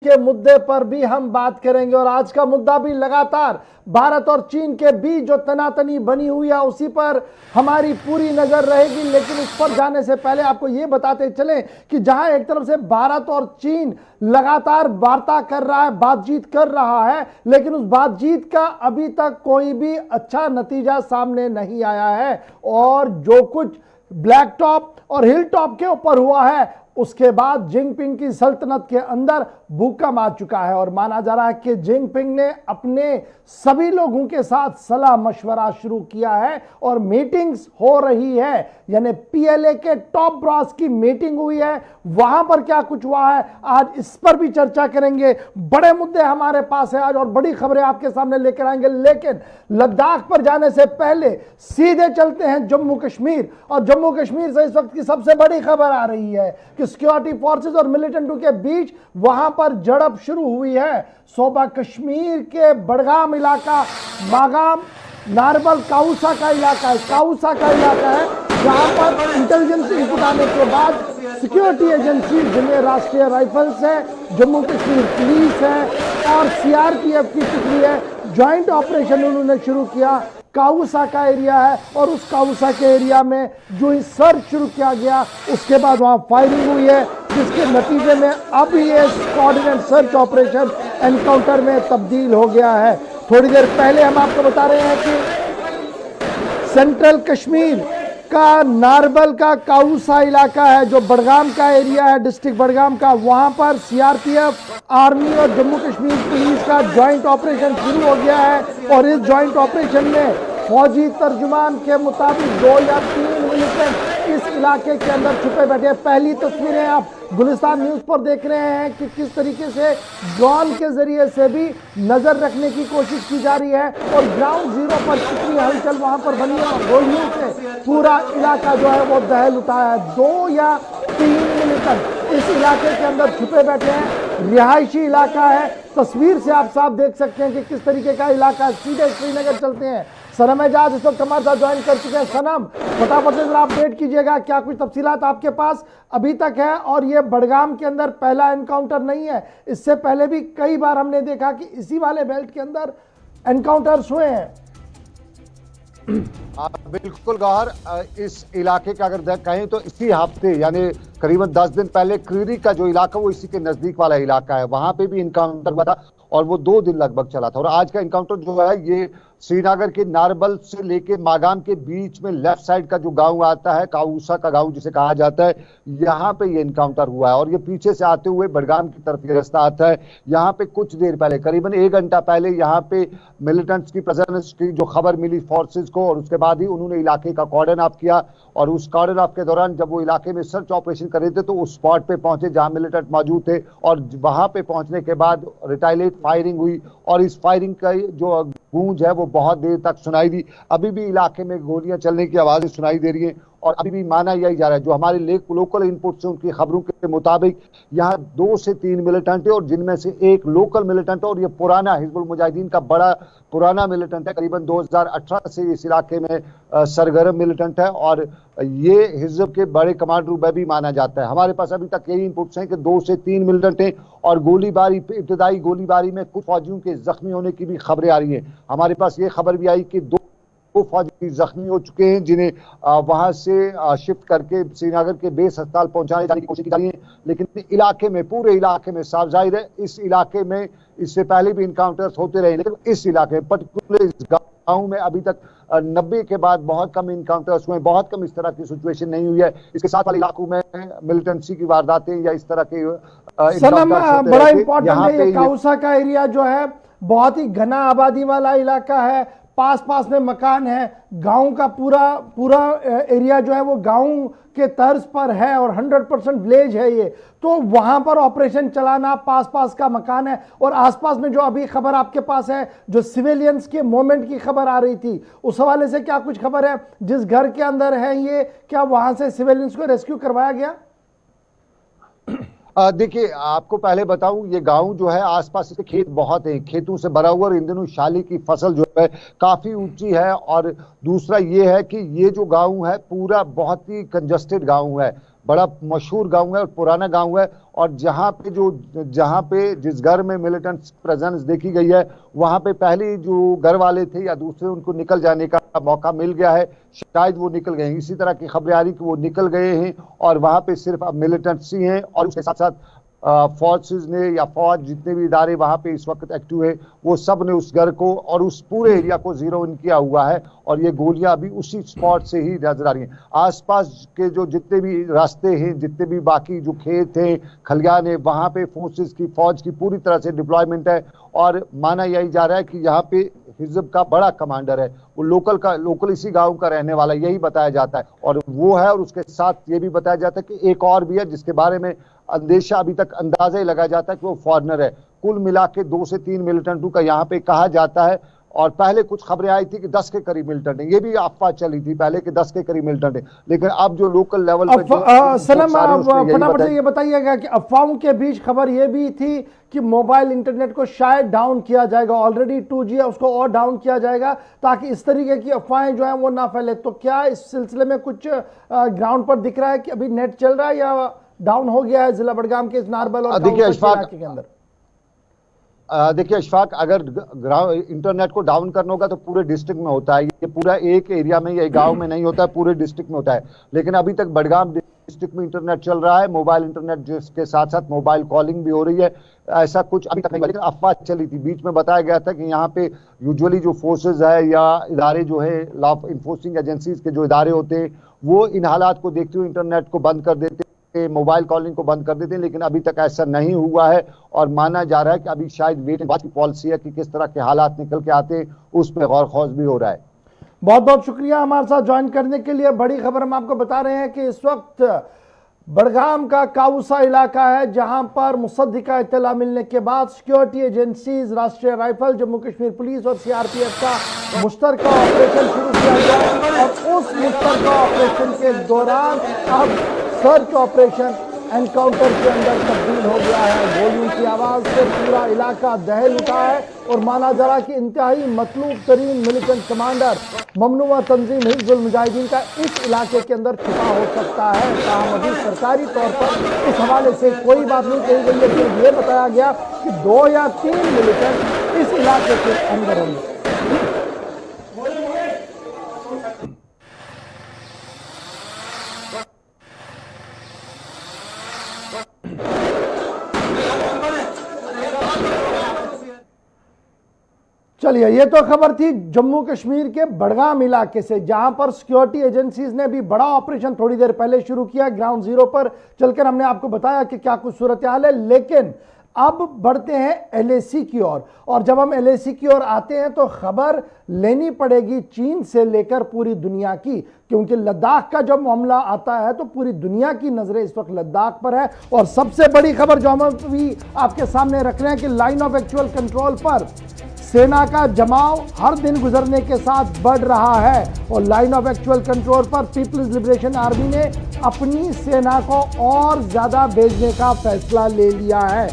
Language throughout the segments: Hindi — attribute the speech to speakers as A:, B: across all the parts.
A: के मुद्दे पर भी हम बात करेंगे और आज का मुद्दा भी लगातार भारत और चीन के बीच जो तनातनी बनी हुई है उसी पर हमारी पूरी नजर रहेगी। लेकिन उस पर जाने से पहले आपको यह बताते चलें कि जहां एक तरफ से भारत और चीन लगातार वार्ता कर रहा है, बातचीत कर रहा है, लेकिन उस बातचीत का अभी तक कोई भी अच्छा नतीजा सामने नहीं आया है और जो कुछ ब्लैक टॉप और हिल टॉप के ऊपर हुआ है उसके बाद जिनपिंग की सल्तनत के अंदर भूकंप आ चुका है और माना जा रहा है कि जिनपिंग ने अपने सभी लोगों के साथ सलाह मशवरा शुरू किया है और मीटिंग्स हो रही है, यानी पीएलए के टॉप ब्रॉस की मीटिंग हुई है। वहां पर क्या कुछ हुआ है आज इस पर भी चर्चा करेंगे। बड़े मुद्दे हमारे पास है आज और बड़ी खबरें आपके सामने लेकर आएंगे, लेकिन लद्दाख पर जाने से पहले सीधे चलते हैं जम्मू कश्मीर। और जम्मू कश्मीर से इस वक्त की सबसे बड़ी खबर आ रही है कि सिक्योरिटी फोर्सेस और मिलिटेंटों के बीच वहां पर झड़प शुरू हुई है। सोबा कश्मीर के बड़गाम इलाका, मागाम, नारबल, काउसा का इलाका है, जहां पर इंटेलिजेंस इनपुट आने के बाद सिक्योरिटी एजेंसी जिनमें राष्ट्रीय राइफल्स है, जम्मू कश्मीर पुलिस है और सीआरपीएफ की टुकड़ी है, ज्वाइंट ऑपरेशन उन्होंने शुरू किया। काउसा का एरिया है और उस काउसा के एरिया में जो ही सर्च शुरू किया गया उसके बाद वहां फायरिंग हुई है, जिसके नतीजे में अब ये कोऑर्डिनेट सर्च ऑपरेशन एनकाउंटर में तब्दील हो गया है। थोड़ी देर पहले हम आपको बता रहे हैं कि सेंट्रल कश्मीर का नारबल का काउसा इलाका है जो बड़गाम का एरिया है, डिस्ट्रिक्ट बड़गाम का, वहां पर सीआरपीएफ, आर्मी और जम्मू कश्मीर पुलिस का ज्वाइंट ऑपरेशन शुरू हो गया है और इस ज्वाइंट ऑपरेशन में फौजी तर्जुमान के मुताबिक 2 या 3 मिलिटेंट इस इलाके के अंदर छुपे बैठे। पहली तस्वीरें आप गुलिस्तान न्यूज पर देख रहे हैं कि किस तरीके से ड्रोन के जरिए से भी नजर रखने की कोशिश की जा रही है और ग्राउंड जीरो पर कितनी हलचल वहां पर बनी है और गोलियों से पूरा इलाका जो है वो दहल उठा है। 2 या 3 मिलिटेंट इस इलाके के अंदर छुपे बैठे हैं, रिहायशी इलाका है। तस्वीर से आप साफ देख सकते हैं कि किस तरीके का इलाका है। सीधे श्रीनगर चलते हैं। सनम एजाज इस वक्त हमारे साथ ज्वाइन कर चुके हैं। सनम, फटाफट से जरा अपडेट कीजिएगा, क्या कुछ तफसीलात आपके पास अभी तक है? और ये बड़गाम के अंदर पहला एनकाउंटर नहीं है, इससे पहले भी कई बार हमने देखा कि इसी वाले बेल्ट के अंदर एनकाउंटर्स हुए हैं।
B: बिल्कुल गौहर, इस इलाके का अगर कहें तो इसी हफ्ते यानी करीबन 10 दिन पहले क्रीरी का जो इलाका वो इसी के नजदीक वाला इलाका है, वहां पे भी इनकाउंटर हुआ था और वो 2 दिन लगभग चला था। और आज का इनकाउंटर जो है ये श्रीनगर के नारबल से लेके मागाम के बीच में लेफ्ट साइड का जो गांव आता है, काउसा का गांव जिसे कहा जाता है, यहाँ पे ये इनकाउंटर हुआ है। और ये पीछे से आते हुए बड़गाम की तरफ ये रास्ता आता है। यहाँ पे कुछ देर पहले, करीबन 1 घंटा पहले यहाँ पे मिलिटेंट्स की प्रेजेंस की जो खबर मिली फोर्सेस को, और उसके बाद ही उन्होंने इलाके का कॉर्डन ऑफ किया। और उस कॉर्डन ऑफ के दौरान जब वो इलाके में सर्च ऑपरेशन कर रहे थे तो उस स्पॉट पे पहुंचे जहां मिलिटेंट मौजूद थे और वहां पे पहुंचने के बाद रिटाइलेट फायरिंग हुई और इस फायरिंग का जो गूंज है वो बहुत देर तक सुनाई दी। अभी भी इलाके में गोलियां चलने की आवाजें सुनाई दे रही हैं और अभी भी माना यही जा रहा है, जो हमारे लोकल इनपुट से उनकी खबरों के मुताबिक यहाँ 2 से 3 मिलिटेंट है और जिनमें से एक लोकल मिलिटेंट है और ये पुराना हिजबुल मुजाहिदीन का बड़ा पुराना मिलिटेंट है, करीबन 2018 से इस इलाके में सरगर्म मिलिटेंट है और ये हिजब के बड़े कमांडर में भी माना जाता है। हमारे पास अभी तक यही इनपुट्स हैं कि 2 से 3 मिलिटेंट हैं और गोलीबारी, इब्तदाई गोलीबारी में कुछ फौजियों के जख्मी होने की भी खबरें आ रही हैं। हमारे पास ये खबर भी आई कि 2 फौजी जख्मी हो चुके हैं जिन्हें वहां से शिफ्ट करके श्रीनगर के बेस अस्पताल पहुंचाने जाने की कोशिश की जा रही है। लेकिन इलाके में, पूरे इलाके में साफ जाहिर है इस इलाके में इससे पहले भी इनकाउंटर्स होते रहे, लेकिन इस इलाके में पर्टिकुलर इस गांव में अभी तक 90 के बाद बहुत कम इनकाउंटर्स हुए, बहुत कम इस तरह की सिचुएशन नहीं हुई है। इसके साथ वाले इलाकों में मिलिटेंसी की वारदातें या इस तरह के
A: बड़ा इंपॉर्टेंट है। ये काउसा का एरिया जो है बहुत ही घना आबादी वाला इलाका है, पास में मकान है, गांव का पूरा एरिया जो है वो गांव के तर्ज पर है और 100% विलेज है ये। तो वहां पर ऑपरेशन चलाना, पास का मकान है और आसपास में जो अभी खबर आपके पास है, जो सिविलियंस के मूवमेंट की खबर आ रही थी, उस हवाले से क्या कुछ खबर है? जिस घर के अंदर है ये, क्या वहां से सिविलियंस को रेस्क्यू करवाया गया?
B: देखिए, आपको पहले बताऊं, ये गांव जो है आसपास इसके खेत बहुत हैं, खेतों से भरा हुआ और इन दिनों शाली की फसल जो है काफी ऊंची है। और दूसरा ये है कि ये जो गांव है पूरा बहुत ही कंजस्टेड गांव है, बड़ा मशहूर गांव है और पुराना गांव है, और जहां पे जिस घर में मिलिटेंट प्रेजेंस देखी गई है, वहां पे पहले जो घर वाले थे या दूसरे उनको निकल जाने का मौका मिल गया है, शायद वो निकल गए हैं। इसी तरह की खबरें आ रही कि वो निकल गए हैं और वहां पे सिर्फ अब मिलिटेंट्स ही हैं, और उसके साथ साथ फोर्सेस ने या फौज जितने भी इदारे वहां पे इस वक्त एक्टिव है, वो सब ने उस घर को और उस पूरे एरिया को जीरो इन किया हुआ है, और ये गोलियां अभी उसी स्पॉट से ही नजर आ रही हैं। आसपास के जो जितने भी रास्ते हैं, जितने भी बाकी जो खेत हैं, खलियान है, वहां पे फोर्सेस की, फौज की पूरी तरह से डिप्लॉयमेंट है, और माना यही जा रहा है कि यहाँ पे हिजब का बड़ा कमांडर है, वो लोकल इसी गांव का रहने वाला, यही बताया जाता है, और वो है। और उसके साथ ये भी बताया जाता है कि एक और भी है जिसके बारे में अंदेशा अभी तक अंदाजा ही लगाया जाता है कि वो फॉरेनर है। कुल मिला के 2 से 3 मिलिटेंटों का यहाँ पे कहा जाता है, और पहले कुछ खबरें आई थी कि 10 के करीब मिलिटेंट है, ये भी अफवाह चली थी पहले कि 10 के करीब मिलिटेंट है, लेकिन अब जो लोकल लेवल पे
A: सनम, फटाफट से ये बताइएगा कि अफवाहों के बीच खबर ये भी थी कि मोबाइल इंटरनेट को शायद डाउन किया जाएगा, ऑलरेडी 2G है उसको और डाउन किया जाएगा ताकि इस तरीके की अफवाहें जो हैं वो ना फैले। तो क्या इस सिलसिले में कुछ ग्राउंड पर दिख रहा है कि अभी नेट चल रहा है या डाउन हो गया है जिला बड़गाम के इस नारबल और
B: देखिए अशफाक
A: के अंदर?
B: देखिए अशफाक, अगर इंटरनेट को डाउन करना होगा तो पूरे डिस्ट्रिक्ट में होता है, ये पूरा एक एरिया में या गांव में नहीं होता है, पूरे डिस्ट्रिक्ट में होता है। लेकिन अभी तक बड़गाम डिस्ट्रिक्ट में इंटरनेट चल रहा है, मोबाइल इंटरनेट, जिसके साथ साथ मोबाइल कॉलिंग भी हो रही है। ऐसा कुछ अभी तक नहीं, लेकिन अफवाह चली थी, बीच में बताया गया था कि यहाँ पे यूजुअली जो फोर्सेज है या इदारे जो है, लॉ इन्फोर्सिंग एजेंसीज के जो इदारे होते हैं, वो इन हालात को देखते हुए इंटरनेट को बंद कर देते, मोबाइल कॉलिंग को बंद कर देते हैं, लेकिन अभी तक ऐसा नहीं हुआ है, और माना जा रहा है कि अभी शायद वेट एंड वॉच की पॉलिसी है कि किस तरह के हालात निकल के आते हैं, उस पर गौर खौज भी हो रहा है।
A: बहुत बहुत शुक्रिया हमारे साथ ज्वाइन करने के लिए। बड़ी खबर हम आपको बता रहे हैं कि इस वक्त बड़गाम का काउसा इलाका है, जहां पर मुसद्दिका इत्तला मिलने के बाद सिक्योरिटी एजेंसीज, राष्ट्रीय राइफल, जम्मू कश्मीर पुलिस और CRPF का मुश्तरका ऑपरेशन शुरू किया गया, और उस मुश्तरका ऑपरेशन के दौरान अब सर्च ऑपरेशन एनकाउंटर के अंदर तब्दील हो गया है। गोलियों की आवाज से पूरा इलाका दहल उठा है, और माना जा रहा कि इंतहाई मतलूब तरीन मिलिटेंट कमांडर ममनुआ तंजीम हिज़्बुल मुजाहिदीन का इस इलाके के अंदर छिपा हो सकता है। ताहम अभी सरकारी तौर पर इस हवाले से कोई बात नहीं कही गई है, फिर ये बताया गया कि 2 या 3 मिलिटेंट इस इलाके के अंदर होंगे। चलिए, ये तो खबर थी जम्मू कश्मीर के बड़गाम इलाके से, जहां पर सिक्योरिटी एजेंसीज ने भी बड़ा ऑपरेशन थोड़ी देर पहले शुरू किया। ग्राउंड जीरो पर चलकर हमने आपको बताया कि क्या कुछ सूरत हाल है, लेकिन अब बढ़ते हैं LAC की ओर। और जब हम LAC की ओर आते हैं तो खबर लेनी पड़ेगी चीन से लेकर पूरी दुनिया की, क्योंकि लद्दाख का जब मामला आता है तो पूरी दुनिया की नजरें इस वक्त लद्दाख पर है। और सबसे बड़ी खबर जो हम अभी आपके सामने रख रहे हैं कि लाइन ऑफ एक्चुअल कंट्रोल पर सेना का जमाव हर दिन गुजरने के साथ बढ़ रहा है, और लाइन ऑफ एक्चुअल कंट्रोल पर पीपल्स लिबरेशन आर्मी ने अपनी सेना को और ज्यादा भेजने का फैसला ले लिया है।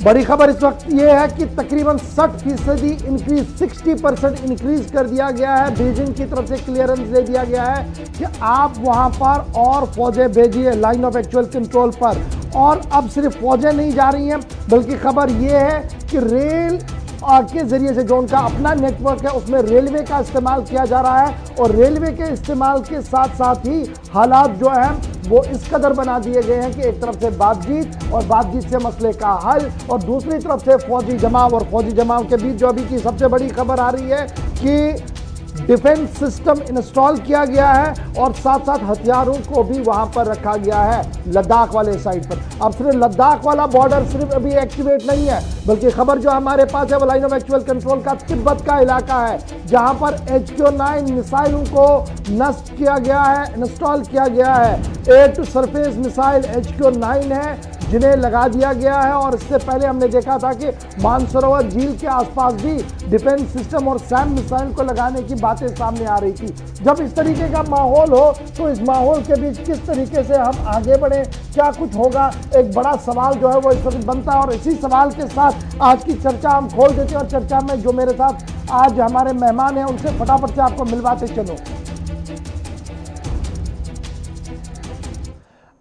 A: बड़ी खबर इस वक्त यह है कि तकरीबन 60% इंक्रीज, 60% इंक्रीज कर दिया गया है। बीजिंग की तरफ से क्लियरेंस दे दिया गया है कि आप वहां पर और फौजें भेजिए लाइन ऑफ एक्चुअल कंट्रोल पर। और अब सिर्फ फौजें नहीं जा रही हैं, बल्कि खबर यह है कि रेल के जरिए से जो उनका अपना नेटवर्क है उसमें रेलवे का इस्तेमाल किया जा रहा है, और रेलवे के इस्तेमाल के साथ साथ ही हालात जो हैं वो इस कदर बना दिए गए हैं कि एक तरफ से बातचीत और बातचीत से मसले का हल, और दूसरी तरफ से फौजी जमाव, और फौजी जमाव के बीच जो अभी की सबसे बड़ी खबर आ रही है कि डिफेंस सिस्टम इंस्टॉल किया गया है, और साथ साथ हथियारों को भी वहां पर रखा गया है लद्दाख वाले साइड पर। अब सिर्फ लद्दाख वाला बॉर्डर सिर्फ अभी एक्टिवेट नहीं है, बल्कि खबर जो हमारे पास है वो लाइन ऑफ एक्चुअल कंट्रोल का तिब्बत का इलाका है, जहां पर HQ-9 मिसाइलों को नष्ट किया गया है, इंस्टॉल किया गया है। Air to surface missile HQ-9 है जिन्हें लगा दिया गया है, और इससे पहले हमने देखा था कि मानसरोवर झील के आसपास भी डिफेंस सिस्टम और सैम मिसाइल को लगाने की बातें सामने आ रही थी। जब इस तरीके का माहौल हो तो इस माहौल के बीच किस तरीके से हम आगे बढ़े, क्या कुछ होगा, एक बड़ा सवाल जो है वो इस वक्त बनता है। और इसी सवाल के साथ आज की चर्चा हम खोल देते हैं, और चर्चा में जो मेरे साथ आज हमारे मेहमान हैं उनसे फटाफट से आपको मिलवाते चलो।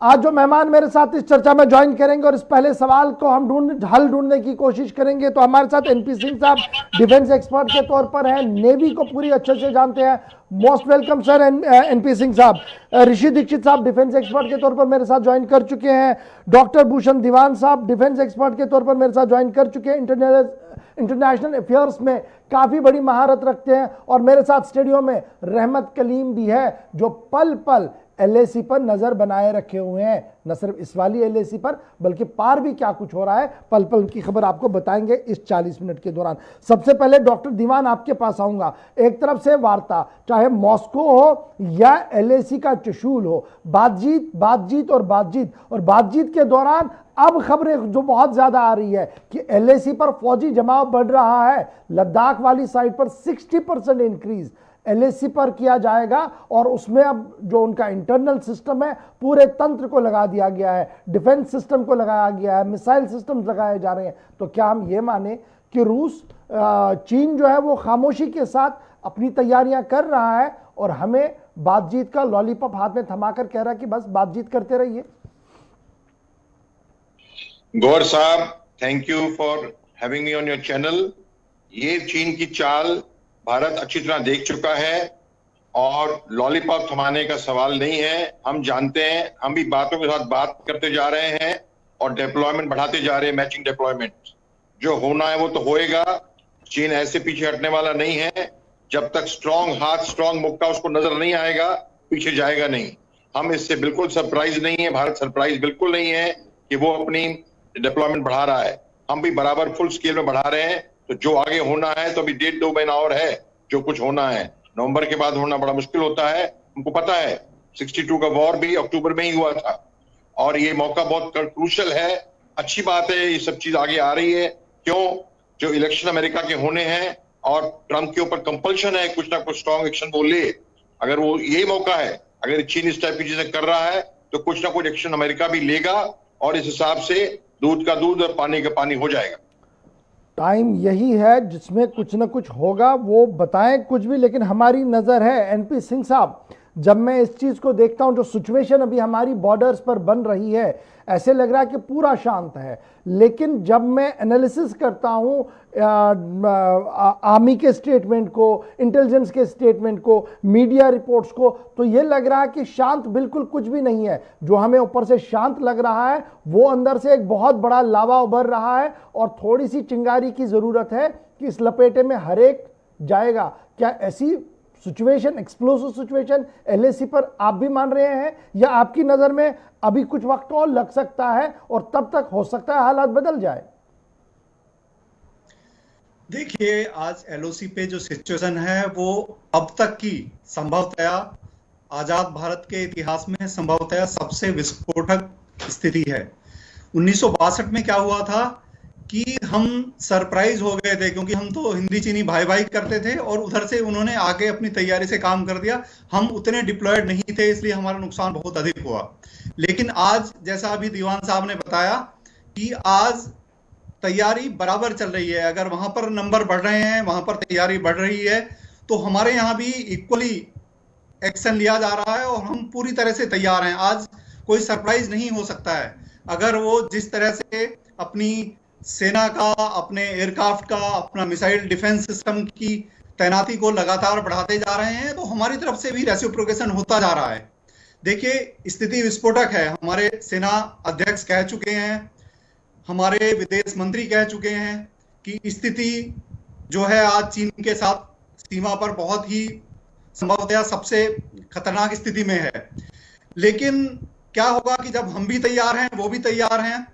A: आज जो मेहमान मेरे साथ इस चर्चा में ज्वाइन करेंगे और इस पहले सवाल को हम हल ढूंढने की कोशिश करेंगे, तो हमारे साथ एनपी सिंह साहब डिफेंस एक्सपर्ट के तौर पर हैं, नेवी को पूरी अच्छे से जानते हैं। Most welcome sir NP Singh साहब। ऋषि दीक्षित साहब डिफेंस एक्सपर्ट के तौर पर मेरे साथ ज्वाइन कर चुके हैं। डॉक्टर भूषण दीवान साहब डिफेंस एक्सपर्ट के तौर पर मेरे साथ ज्वाइन कर चुके हैं। इंटरनेशनल अफेयर्स में काफी बड़ी महारत रखते हैं। और मेरे साथ स्टूडियो में रहमत कलीम भी है, जो पल पल एलएसी पर नजर बनाए रखे हुए हैं, न सिर्फ इस वाली एलएसी पर बल्कि पार भी क्या कुछ हो रहा है, पल पल की खबर आपको बताएंगे इस 40 मिनट के दौरान। सबसे पहले डॉक्टर दीवान आपके पास आऊंगा। एक तरफ से वार्ता, चाहे मॉस्को हो या एलएसी का चशूल हो, बातचीत और बातचीत के दौरान अब खबरें जो बहुत ज्यादा आ रही है कि एलएसी पर फौजी जमाव बढ़ रहा है। लद्दाख वाली साइड पर 60% इंक्रीज एलएसी पर किया जाएगा और उसमें अब जो उनका इंटरनल सिस्टम है, पूरे तंत्र को लगा दिया गया है, डिफेंस सिस्टम को लगाया गया है, मिसाइल सिस्टम लगाए जा रहे हैं। तो क्या हम ये माने कि चीन जो है वो खामोशी के साथ अपनी तैयारियां कर रहा है और हमें बातचीत का लॉलीपॉप हाथ में थमाकर कह रहा है कि बस बातचीत करते रहिए?
C: गौर साहब, thank you for having me on your channel. ये चीन की चाल भारत अच्छी तरह देख चुका है और लॉलीपॉप थमाने का सवाल नहीं है। हम जानते हैं, हम भी बातों के साथ बात करते जा रहे हैं और डिप्लॉयमेंट बढ़ाते जा रहे हैं, मैचिंग डिप्लॉयमेंट। जो होना है वो तो होएगा। चीन ऐसे पीछे हटने वाला नहीं है। जब तक स्ट्रांग हाथ, स्ट्रांग मुक्का उसको नजर नहीं आएगा, पीछे जाएगा नहीं। हम इससे बिल्कुल सरप्राइज नहीं है, भारत सरप्राइज बिल्कुल नहीं है कि वो अपनी डिप्लॉयमेंट बढ़ा रहा है। हम भी बराबर फुल स्केल में बढ़ा रहे हैं। तो जो आगे होना है, तो अभी 1.5-2 महीना और है जो कुछ होना है। नवंबर के बाद होना बड़ा मुश्किल होता है। हमको पता है 62 का वॉर भी अक्टूबर में ही हुआ था और ये मौका बहुत क्रूशल है। अच्छी बात है ये सब चीज आगे आ रही है। क्यों? जो इलेक्शन अमेरिका के होने हैं और ट्रंप के ऊपर कंपल्शन है कुछ ना कुछ स्ट्रॉन्ग एक्शन वो ले। अगर वो यही मौका है, अगर चीन इस टाइप की चीजें कर रहा है तो कुछ ना कुछ एक्शन अमेरिका भी लेगा और इस हिसाब से दूध का दूध और पानी का पानी हो जाएगा।
A: टाइम यही है जिसमें कुछ ना कुछ होगा, वो बताएं कुछ भी, लेकिन हमारी नजर है। एनपी सिंह साहब, जब मैं इस चीज को देखता हूं, जो सिचुएशन अभी हमारी बॉर्डर्स पर बन रही है, ऐसे लग रहा है कि पूरा शांत है। लेकिन जब मैं एनालिसिस करता हूं आर्मी के स्टेटमेंट को, इंटेलिजेंस के स्टेटमेंट को, मीडिया रिपोर्ट्स को, तो ये लग रहा है कि शांत बिल्कुल कुछ भी नहीं है। जो हमें ऊपर से शांत लग रहा है वो अंदर से एक बहुत बड़ा लावा उभर रहा है और थोड़ी सी चिंगारी की जरूरत है कि इस लपेटे में हर एक जाएगा। क्या ऐसी सिचुएशन, एक्सप्लोसिव सिचुएशन एलएसी पर आप भी मान रहे हैं, या आपकी नजर में अभी कुछ वक्त और लग सकता है और तब तक हो सकता है हालात बदल जाए?
D: देखिए, आज एलओसी पे जो सिचुएशन है वो अब तक की संभवतया आजाद भारत के इतिहास में संभवतया सबसे विस्फोटक स्थिति है। 1962 में क्या हुआ था कि हम सरप्राइज हो गए थे, क्योंकि हम तो हिंदी चीनी भाई भाई करते थे और उधर से उन्होंने आगे अपनी तैयारी से काम कर दिया। हम उतने डिप्लॉयड नहीं थे, इसलिए हमारा नुकसान बहुत अधिक हुआ। लेकिन आज, जैसा अभी दीवान साहब ने बताया, कि आज तैयारी बराबर चल रही है। अगर वहां पर नंबर बढ़ रहे हैं, वहां पर तैयारी बढ़ रही है, तो हमारे यहाँ भी इक्वली एक्शन लिया जा रहा है और हम पूरी तरह से तैयार हैं। आज कोई सरप्राइज नहीं हो सकता है। अगर वो जिस तरह से अपनी सेना का, अपने एयरक्राफ्ट का, अपना मिसाइल डिफेंस सिस्टम की तैनाती को लगातार बढ़ाते जा रहे हैं, तो हमारी तरफ से भी रेसिप्रोकेशन होता जा रहा है। देखिए, स्थिति विस्फोटक है। हमारे सेना अध्यक्ष कह चुके हैं, हमारे विदेश मंत्री कह चुके हैं कि स्थिति जो है आज चीन के साथ सीमा पर बहुत ही संभवतः सबसे खतरनाक स्थिति में है। लेकिन क्या होगा कि जब हम भी तैयार हैं, वो भी तैयार हैं,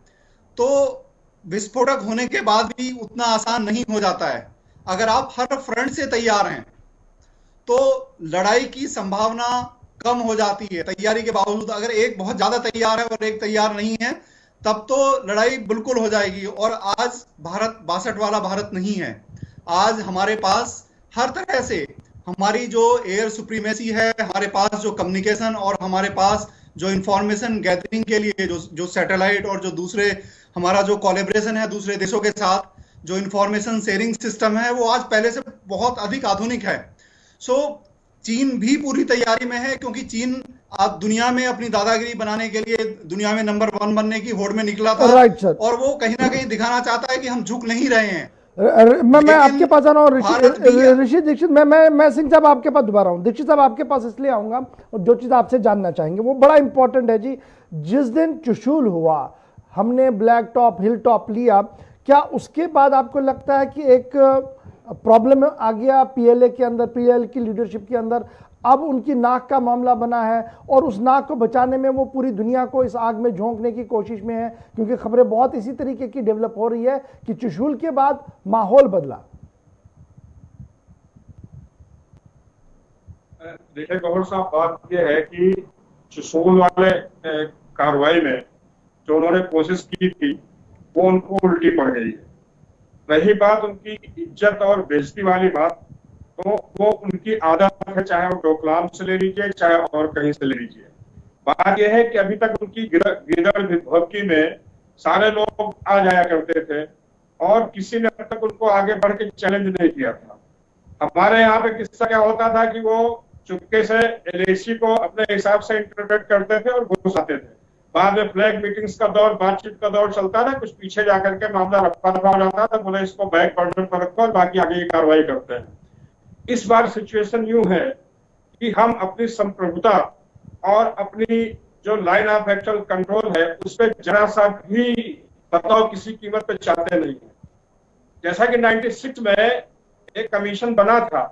D: तो विस्फोटक होने के बाद भी उतना आसान नहीं हो जाता है। अगर आप हर फ्रंट से तैयार हैं तो लड़ाई की संभावना कम हो जाती है तैयारी के बावजूद। अगर एक बहुत ज्यादा तैयार है और एक तैयार नहीं है, तब तो लड़ाई बिल्कुल हो जाएगी। और आज भारत 62 वाला भारत नहीं है। आज हमारे पास हर तरह से हमारी जो एयर सुप्रीमेसी है, हमारे पास जो कम्युनिकेशन और हमारे पास जो इंफॉर्मेशन गैदरिंग के लिए जो सैटेलाइट और जो दूसरे हमारा जो कोलैबोरेशन है दूसरे देशों के साथ, जो इंफॉर्मेशन शेयरिंग सिस्टम है, वो आज पहले से बहुत अधिक आधुनिक है। सो चीन भी पूरी तैयारी में है, क्योंकि चीन आज दुनिया में अपनी दादागिरी बनाने के लिए दुनिया में नंबर 1 बनने की होड़ में निकला था।
A: Right sir.
D: और वो कहीं ना कहीं दिखाना चाहता है कि हम झुक नहीं रहे हैं।
A: मैं आपके पास आ रहा हूँ
D: भारत भी-
A: ऋषि दीक्षित। मैं सिंह साहब आपके पास दोबारा हूँ। दीक्षित साहब आपके पास इसलिए आऊंगा और जो चीज़ आपसे जानना चाहेंगे वो बड़ा इंपॉर्टेंट है जी। जिस दिन चुशूल हुआ, हमने ब्लैक टॉप हिल टॉप लिया, क्या उसके बाद आपको लगता है कि एक प्रॉब्लम आ गया पीएलए के अंदर, पीएल की लीडरशिप के अंदर? अब उनकी नाक का मामला बना है और उस नाक को बचाने में वो पूरी दुनिया को इस आग में झोंकने की कोशिश में है, क्योंकि खबरें बहुत इसी तरीके की डेवलप हो रही है कि चुशूल के बाद माहौल बदला।
E: देखिए गौर साहब, बात यह है कि चुशूल वाले कार्रवाई में जो उन्होंने कोशिश की थी वो उनको उल्टी पड़ गई है। रही बात उनकी इज्जत और बेइज्जती वाली बात, तो वो उनकी आदत है, चाहे वो डोकलाम से ले लीजिए चाहे और कहीं से ले लीजिए। बात यह है कि अभी तक उनकी गिरदड़ भभकी में सारे लोग आ जाया करते थे और किसी ने अब तक उनको आगे बढ़ के चैलेंज नहीं किया था। हमारे यहाँ पे किस्सा क्या होता था कि वो चुपके से एलएसी को अपने हिसाब से इंटरप्रेट करते थे और घुस आते थे। बाद में फ्लैग मीटिंग्स का दौर, बातचीत का दौर चलता था, कुछ पीछे जाकर के मामला रफा दफा हो जाता था, बोले इसको बैक बर्नर पर रखो और बाकी आगे की कार्रवाई करते हैं। इस बार सिचुएशन यूं है कि हम अपनी संप्रभुता और अपनी जो लाइन ऑफ एक्चुअल कंट्रोल है उस पर जरा सा भी बदलाव किसी कीमत पे चाहते नहीं है। जैसा कि 96 में एक कमीशन बना था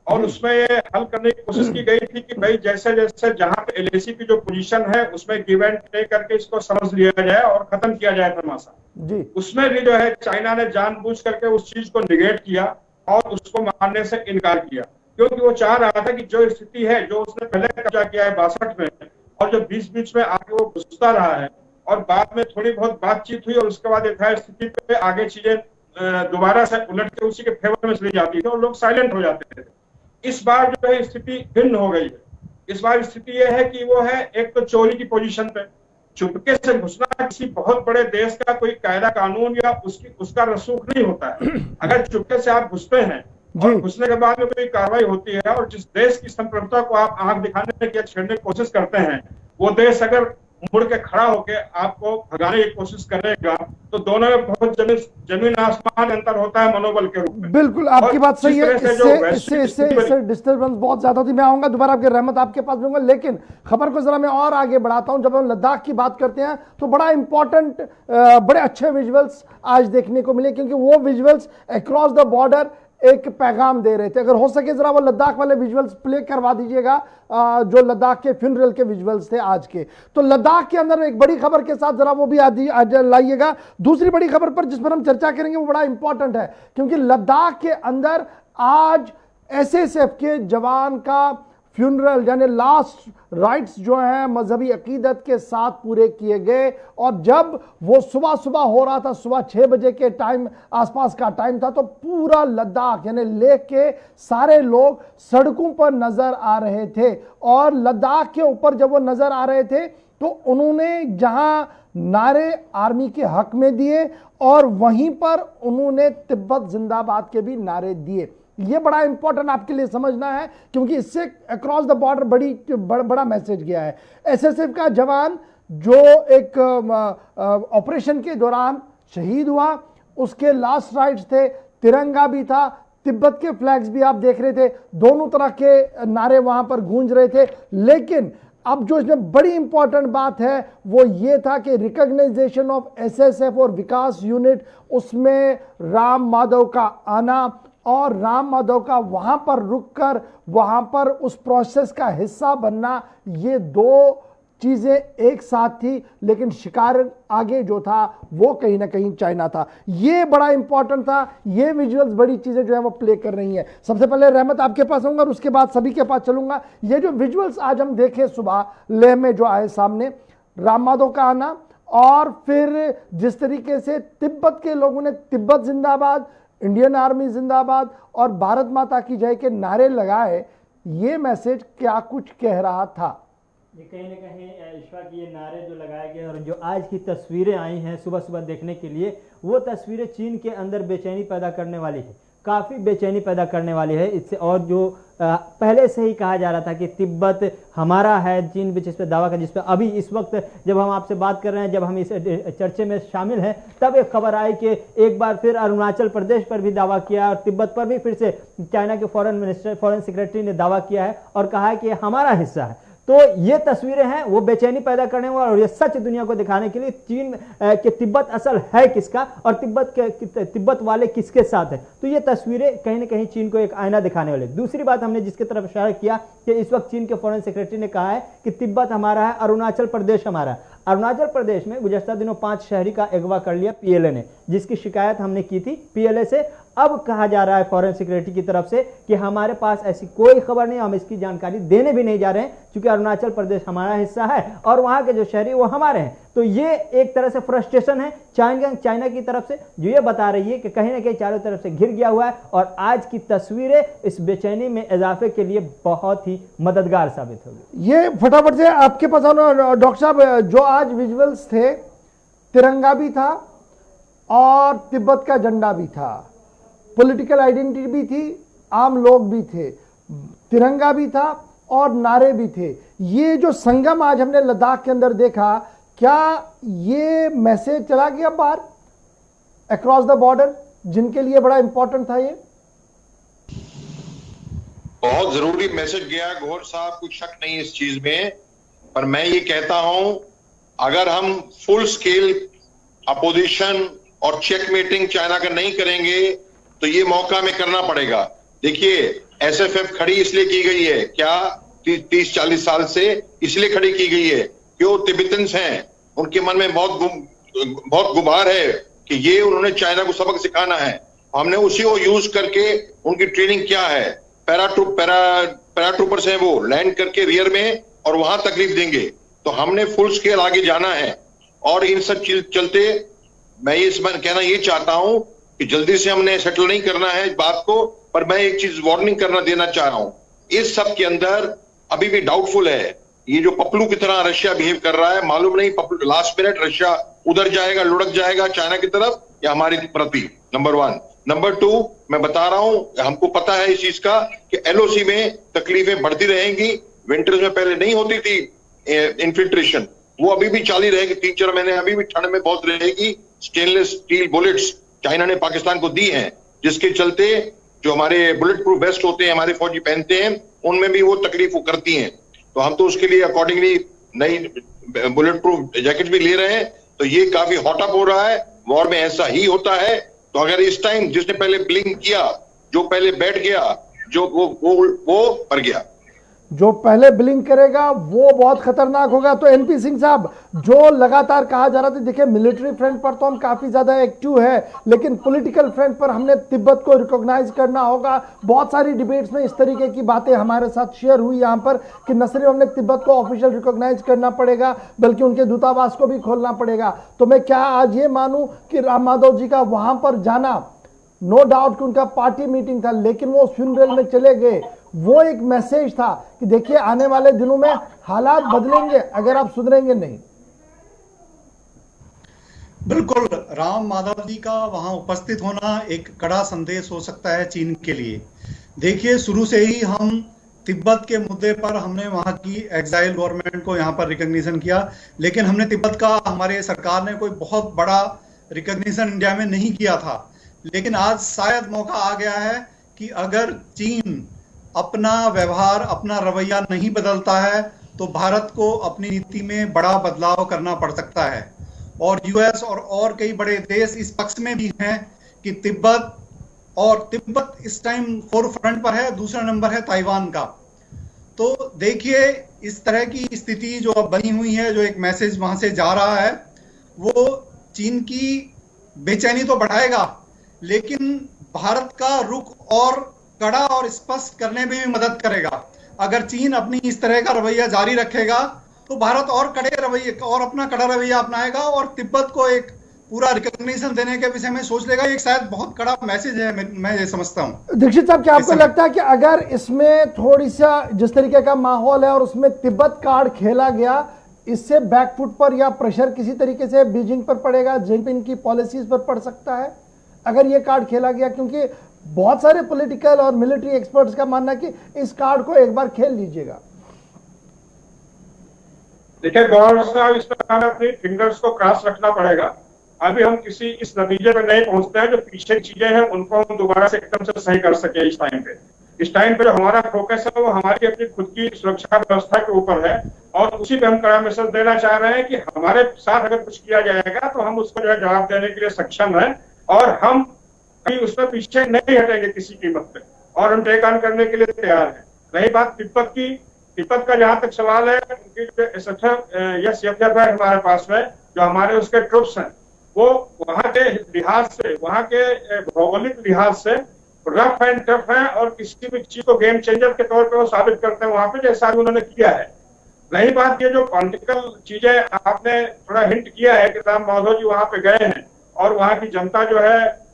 E: और उसमें ये हल करने की कोशिश की गई थी कि भाई जैसे जैसे जहां पे एलएसी की जो पोजीशन है उसमें गिव एंड टेक करके इसको समझ लिया जाए और खत्म किया जाए तमाशा जी। उसमें भी जो है चाइना ने जानबूझ करके उस चीज को निगेट किया और उसको मानने से इनकार किया, क्योंकि वो चाह रहा था कि जो स्थिति है, जो उसने पहले कब्जा किया है 62 में और जो बीच में आगे वो घुसता रहा है और बाद में थोड़ी बहुत बातचीत हुई और उसके बाद यथास्थिति पे आगे चीजें दोबारा से उलट के उसी के फेवर में चली जाती थी और लोग साइलेंट हो जाते थे। इस बार जो है स्थिति भिन्न हो गई है। इस बार स्थिति यह है कि वो है एक तो चोरी की पोजीशन पे, चुपके से घुसना किसी बहुत बड़े देश का कोई कायदा कानून या उसका रसूख नहीं होता है। अगर चुपके से आप घुसते हैं और घुसने के बाद में कोई कार्रवाई होती है और जिस देश की संप्रभुता को आप आंख दिखाने की छेड़ने की कोशिश करते हैं, वो देश अगर मुड़ के खड़ा होकर आपको भगाने की कोशिश करेगा तो दोनों में बहुत जमीन आसमान अंतर होता है मनोबल के रूप में।
A: बिल्कुल आपकी बात सही है। इससे डिस्टर्बेंस बहुत ज्यादा होती है। मैं आऊंगा दोबारा आपके रहमत आपके पास दूंगा, लेकिन खबर को जरा मैं और आगे बढ़ाता हूं। जब हम लद्दाख की बात करते हैं तो बड़ा इंपॉर्टेंट, बड़े अच्छे विजुअल्स आज देखने को मिले, क्योंकि वो विजुअल्स अक्रॉस द बॉर्डर एक पैगाम दे रहे थे। अगर हो सके जरा वो लद्दाख वाले विजुअल्स प्ले करवा दीजिएगा, जो लद्दाख के फ्यूनरल के विजुअल्स थे आज के। तो लद्दाख के अंदर एक बड़ी खबर के साथ जरा वो भी आज लाइएगा। दूसरी बड़ी खबर पर जिस पर हम चर्चा करेंगे वो बड़ा इंपॉर्टेंट है, क्योंकि लद्दाख के अंदर आज एसएसएफ के जवान का फ्यूनरल यानी लास्ट राइट्स जो हैं मजहबी अकीदत के साथ पूरे किए गए। और जब वो सुबह सुबह हो रहा था, सुबह 6 बजे के टाइम आसपास का टाइम था, तो पूरा लद्दाख यानी लेह के सारे लोग सड़कों पर नजर आ रहे थे। और लद्दाख के ऊपर जब वो नजर आ रहे थे तो उन्होंने जहां नारे आर्मी के हक में दिए और वहीं पर उन्होंने तिब्बत जिंदाबाद के भी नारे दिए। ये बड़ा इंपॉर्टेंट आपके लिए समझना है, क्योंकि इससे अक्रॉस द बॉर्डर बड़ा मैसेज गया है। एसएसएफ का जवान जो एक ऑपरेशन के दौरान शहीद हुआ, उसके लास्ट राइट्स थे, तिरंगा भी था, तिब्बत के फ्लैग्स भी आप देख रहे थे, दोनों तरह के नारे वहां पर गूंज रहे थे। लेकिन अब जो इसमें बड़ी इंपॉर्टेंट बात है वो ये था कि रिकॉग्नाइजेशन ऑफ एसएसएफ और विकास यूनिट, उसमें राम माधव का आना और राम माधव का वहां पर रुककर वहां पर उस प्रोसेस का हिस्सा बनना, ये दो चीजें एक साथ थी। लेकिन शिकार आगे जो था वो कहीं ना कहीं चाइना था। ये बड़ा इंपॉर्टेंट था। ये विजुअल्स बड़ी चीजें जो है वो प्ले कर रही हैं। सबसे पहले रहमत आपके पास आऊंगा और उसके बाद सभी के पास चलूंगा। ये जो विजुअल्स आज हम देखे सुबह लेह में जो आए सामने, राम माधव का आना और फिर जिस तरीके से तिब्बत के लोगों ने तिब्बत जिंदाबाद, इंडियन आर्मी जिंदाबाद और भारत माता की जय के नारे लगाए, ये मैसेज क्या कुछ कह रहा था?
F: ये कहीं ना कहीं ईश्वर की ये नारे जो लगाए गए और जो आज की तस्वीरें आई हैं सुबह सुबह देखने के लिए, वो तस्वीरें चीन के अंदर बेचैनी पैदा करने वाली है। काफ़ी बेचैनी पैदा करने वाली है इससे। और जो पहले से ही कहा जा रहा था कि तिब्बत हमारा है, चीन भी जिस पे दावा का, जिस पे अभी इस वक्त जब हम आपसे बात कर रहे हैं, जब हम इस चर्चे में शामिल हैं, तब एक खबर आई कि एक बार फिर अरुणाचल प्रदेश पर भी दावा किया और तिब्बत पर भी फिर से चाइना के फॉरेन सेक्रेटरी ने दावा किया है और कहा है कि हमारा हिस्सा है। तो ये तस्वीरें हैं वो बेचैनी पैदा करने वाला, और ये सच दुनिया को दिखाने के लिए चीन के तिब्बत असल है किसका और तिब्बत वाले किसके साथ है। तो ये तस्वीरें कहीं ना कहीं चीन को एक आईना दिखाने वाले। दूसरी बात हमने जिसकी तरफ इशारा किया कि इस वक्त चीन के फॉरेन सेक्रेटरी ने कहा है कि तिब्बत हमारा है, अरुणाचल प्रदेश हमारा है। अरुणाचल प्रदेश में गुज़श्ता दिनों 5 शहरी का अगवा कर लिया पीएलए ने, जिसकी शिकायत हमने की थी पीएलए से। अब कहा जा रहा है फॉरेन सेक्रेटरी की तरफ से कि हमारे पास ऐसी कोई खबर नहीं, हम इसकी जानकारी देने भी नहीं जा रहे हैं, क्योंकि अरुणाचल प्रदेश हमारा हिस्सा है और वहां के जो शहरी वो हमारे हैं। तो ये एक तरह से फ्रस्ट्रेशन है चाइना की तरफ से, जो ये बता रही है कि कहीं ना कहीं चारों तरफ से घिर गया हुआ है। और आज की तस्वीरें इस बेचैनी में इजाफे के लिए बहुत ही मददगार साबित होगी।
A: ये फटाफट से आपके पास डॉक्टर साहब, जो आज विजुअल्स थे, तिरंगा भी था और तिब्बत का झंडा भी था, पॉलिटिकल आइडेंटिटी भी थी, आम लोग भी थे, तिरंगा भी था और नारे भी थे। ये जो संगम आज हमने लद्दाख के अंदर देखा, क्या ये मैसेज चला गया बाहर अक्रॉस द बॉर्डर, जिनके लिए बड़ा इंपॉर्टेंट था? ये
C: बहुत जरूरी मैसेज गया गौर साहब, कोई शक नहीं इस चीज में। पर मैं ये कहता हूं, अगर हम फुल स्केल अपोजिशन और चेकमेटिंग चाइना का नहीं करेंगे तो ये मौका में करना पड़ेगा। देखिए, एसएफएफ खड़ी इसलिए की गई है, क्या 30-40 साल से इसलिए खड़ी की गई है कि वो तिब्बतन्स हैं, उनके मन में बहुत गुबार है कि ये उन्होंने चाइना को सबक सिखाना है। हमने उसी को यूज करके उनकी ट्रेनिंग क्या है, पैराट्रूपर्स हैं, वो लैंड करके रियर में और वहां तकलीफ देंगे। तो हमने फुल स्केल आगे जाना है। और इन सब चलते मैं ये कहना ये चाहता हूं कि जल्दी से हमने सेटल नहीं करना है इस बात को। पर मैं एक चीज वार्निंग देना चाह रहा हूं, इस सब के अंदर अभी भी डाउटफुल है। ये जो पपलू की तरह रशिया बिहेव कर रहा है, मालूम नहीं लास्ट मिनट रशिया उधर जाएगा, लुढ़क जाएगा चाइना की तरफ या हमारी प्रति, नंबर 1। नंबर 2, मैं बता रहा हूं, हमको पता है इस चीज का कि एलओसी में तकलीफें बढ़ती रहेंगी। विंटर्स में पहले नहीं होती थी इन्फिल्ट्रेशन, वो अभी भी चालू रहेगी 3-4 महीने, अभी भी ठंड में बहुत रहेगी। स्टेनलेस स्टील बुलेट्स चाइना ने पाकिस्तान को दी हैं, जिसके चलते जो हमारे बुलेट प्रूफ वेस्ट होते हैं हमारे फौजी पहनते हैं, उनमें भी वो तकलीफ वो करती हैं। तो हम तो उसके लिए अकॉर्डिंगली नई बुलेट प्रूफ जैकेट भी ले रहे हैं। तो ये काफी हॉट अप हो रहा है, वॉर में ऐसा ही होता है। तो अगर इस टाइम जिसने पहले ब्लिंक किया, जो पहले बैठ गया, जो वो मर गया।
A: जो पहले ब्लिंक करेगा वो बहुत खतरनाक होगा। तो एनपी सिंह साहब, जो लगातार कहा जा रहा था, देखिए मिलिट्री फ्रंट पर तो हम काफी ज्यादा एक्टिव है, लेकिन पॉलिटिकल फ्रंट पर हमने तिब्बत को रिकॉग्नाइज करना होगा। बहुत सारी डिबेट्स में इस तरीके की बातें हमारे साथ शेयर हुई यहाँ पर कि न सिर्फ हमने तिब्बत को ऑफिशियल रिकॉग्नाइज करना पड़ेगा, बल्कि उनके दूतावास को भी खोलना पड़ेगा। तो मैं क्या आज ये मानूं कि राम माधव जी का वहां पर जाना, नो डाउट कि उनका पार्टी मीटिंग था, लेकिन वो फ्यूनरल में चले गए, वो एक मैसेज था कि देखिए आने वाले दिनों में हालात बदलेंगे अगर आप सुधरेंगे नहीं।
D: बिल्कुल, राम माधव जी का वहां उपस्थित होना एक कड़ा संदेश हो सकता है चीन के लिए। देखिए, शुरू से ही हम तिब्बत के मुद्दे पर हमने वहां की एग्जाइल गवर्नमेंट को यहाँ पर रिकॉग्निशन किया, लेकिन हमने तिब्बत का, हमारे सरकार ने कोई बहुत बड़ा रिकॉग्निशन इंडिया में नहीं किया था। लेकिन आज शायद मौका आ गया है कि अगर चीन अपना व्यवहार, अपना रवैया नहीं बदलता है तो भारत को अपनी नीति में बड़ा बदलाव करना पड़ सकता है। और यूएस और कई बड़े देश इस पक्ष में भी हैं कि तिब्बत इस टाइम फोरफ्रंट पर है, दूसरा नंबर है ताइवान का। तो देखिए, इस तरह की स्थिति जो अब बनी हुई है, जो एक मैसेज वहां से जा रहा है, वो चीन की बेचैनी तो बढ़ाएगा, लेकिन भारत का रुख और कड़ा और स्पष्ट करने में भी मदद करेगा। अगर चीन अपनी इस तरह का रवैया जारी रखेगा तो भारत और कड़े रवैये और अपना कड़ा रवैया अपनाएगा और तिब्बत को एक पूरा रिकॉग्निशन देने के विषय में सोच लेगा। एक शायद बहुत कड़ा मैसेज है, मैं ये समझता हूं।
A: दीक्षित साहब, क्या आपको लगता है कि अगर इसमें थोड़ी सा जिस तरीके का माहौल है और उसमें तिब्बत कार्ड खेला गया, इससे बैकफुट पर या प्रेशर किसी तरीके से बीजिंग पर पड़ेगा, जिनपिंग की पॉलिसीज पर पड़ सकता है अगर ये कार्ड खेला गया? क्योंकि बहुत सारे पॉलिटिकल और मिलिट्री एक्सपर्ट्स का मानना है कि इस कार्ड को एक बार खेल लीजिएगा।
E: देखिए गवर्नर साहब, इस पर हमें अपनी फिंगर्स को क्रॉस रखना पड़ेगा। अभी हम किसी इस नतीजे पर नहीं पहुंचते हैं, जो पीछे चीजें हैं उनको हम दोबारा से एकदम से सही कर सके। इस टाइम पे जो हमारा फोकस है वो हमारी अपनी खुद की सुरक्षा व्यवस्था के ऊपर है, और उसी पे हम कड़ा मैसेज देना चाह रहे हैं कि हमारे साथ अगर कुछ किया जाएगा तो हम उसको जो है जवाब देने के लिए सक्षम है, और हम कहीं उसमें पीछे नहीं हटेंगे किसी कीमत पे, और हम टेक ऑन करने के लिए तैयार हैं। रही बात तिब्बत की, तिब्बत का जहां तक सवाल है, उनकी जो SFF है हमारे पास में, जो हमारे उसके ट्रुप्स हैं, वो वहां के लिहाज से, वहां के भौगोलिक लिहाज से रफ एंड टफ है, और किसी भी चीज को गेम चेंजर के तौर पे वो साबित करते हैं वहां पे, जैसा भी उन्होंने किया है। रही बात ये जो पॉलिटिकल चीजें आपने थोड़ा हिंट किया है कि राम माधव जी वहां पे गए हैं और वहां की जनता जो है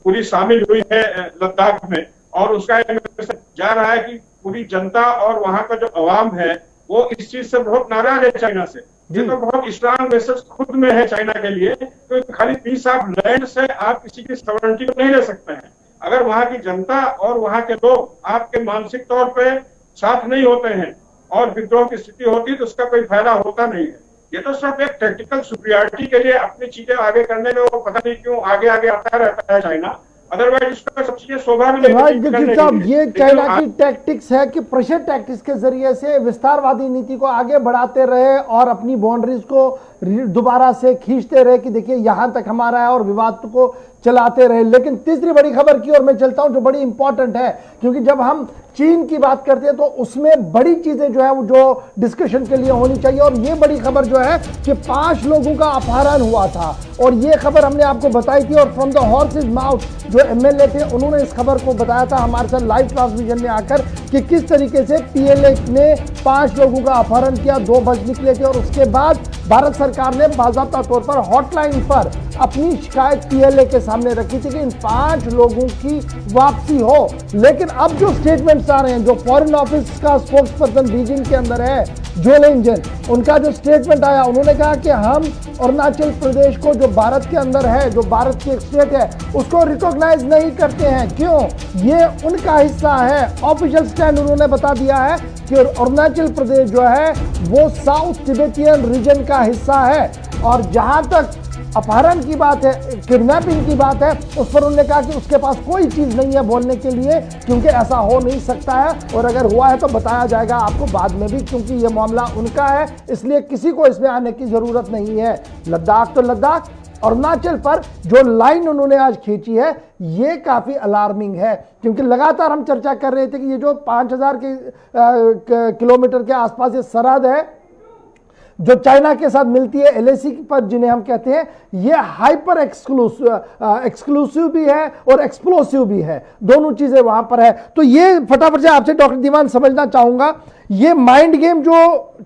E: पूरी शामिल हुई है लद्दाख में, और उसका जा रहा है कि पूरी जनता और वहां का जो अवाम है वो इस चीज से बहुत नाराज है चाइना से। ये तो बहुत स्ट्रांग मैसेज खुद में है चाइना के लिए, तो खाली पीस ऑफ लैंड से आप किसी की सॉवरेनिटी को नहीं ले सकते हैं। अगर वहां की जनता और वहां के लोग आपके मानसिक तौर पे साथ नहीं होते हैं और विद्रोह की स्थिति होती है, तो उसका कोई फायदा होता नहीं है। ये तो सिर्फ एक टेक्टिकल सुपीरियरिटी के लिए अपनी चीजें आगे करने में वो पता नहीं क्यों आगे आगे आता रहता है चाइना। अदरवाइज इसका सब चीजें शोभा में
A: साहब, ये चाइना की टैक्टिक्स है कि प्रेशर टैक्टिक्स के जरिए से विस्तारवादी नीति को आगे बढ़ाते रहे और अपनी बाउंड्रीज को दोबारा से खींचते रहे कि देखिए यहां तक हमारा है, और विवाद को चलाते रहे। लेकिन तीसरी बड़ी खबर की ओर मैं चलता हूं जो बड़ी इंपॉर्टेंट है, क्योंकि जब हम चीन की बात करते हैं तो उसमें बड़ी चीजें जो है वो जो डिस्कशन के लिए होनी चाहिए। और ये बड़ी खबर जो है कि 5 लोगों का अपहरण हुआ था, और ये खबर हमने आपको बताई थी, और फ्रॉम द हॉर्सेज माउथ जो MLA थे उन्होंने इस खबर को बताया था हमारे साथ लाइव ट्रांसमिशन में आकर कि किस तरीके से PLA ने 5 लोगों का अपहरण किया, 2 बच निकले थे, और उसके बाद भारत सरकार ने बाज़ाब्ता तौर पर हॉटलाइन पर अपनी शिकायत PLA के सामने रखी थी कि इन 5 लोगों की वापसी हो। लेकिन अब जो स्टेटमेंट्स आ रहे हैं, जो फॉरेन ऑफिस का स्पोक्स पर्सन बीजिंग के अंदर है जो लेंजन, उनका जो स्टेटमेंट आया, उन्होंने कहा कि हम अरुणाचल प्रदेश को जो भारत के अंदर है, जो भारत की एक स्टेट है, उसको रिकॉग्नाइज नहीं करते हैं। क्यों? ये उनका हिस्सा है। ऑफिशियल स्टैंड उन्होंने बता दिया है कि अरुणाचल प्रदेश जो है वो साउथ तिब्बतियन रीजन का हिस्सा है। और जहां तक अपहरण की बात है, किडनैपिंग की बात है, उस पर उन्होंने कहा कि उसके पास कोई चीज नहीं है बोलने के लिए, क्योंकि ऐसा हो नहीं सकता है, और अगर हुआ है तो बताया जाएगा आपको बाद में भी, क्योंकि ये मामला उनका है, इसलिए किसी को इसमें आने की जरूरत नहीं है। लद्दाख तो लद्दाख, अरुणाचल पर जो लाइन उन्होंने आज खींची है ये काफी अलार्मिंग है, क्योंकि लगातार हम चर्चा कर रहे थे कि ये जो 5000 किलोमीटर के आसपास ये सरहद है जो चाइना के साथ मिलती है, LAC पर जिन्हें हम कहते हैं, ये हाइपर एक्सक्लूसिव भी है और एक्सप्लोसिव भी है, दोनों चीजें वहां पर है। तो ये फटाफट से आपसे डॉक्टर दीवान समझना चाहूंगा, ये माइंड गेम जो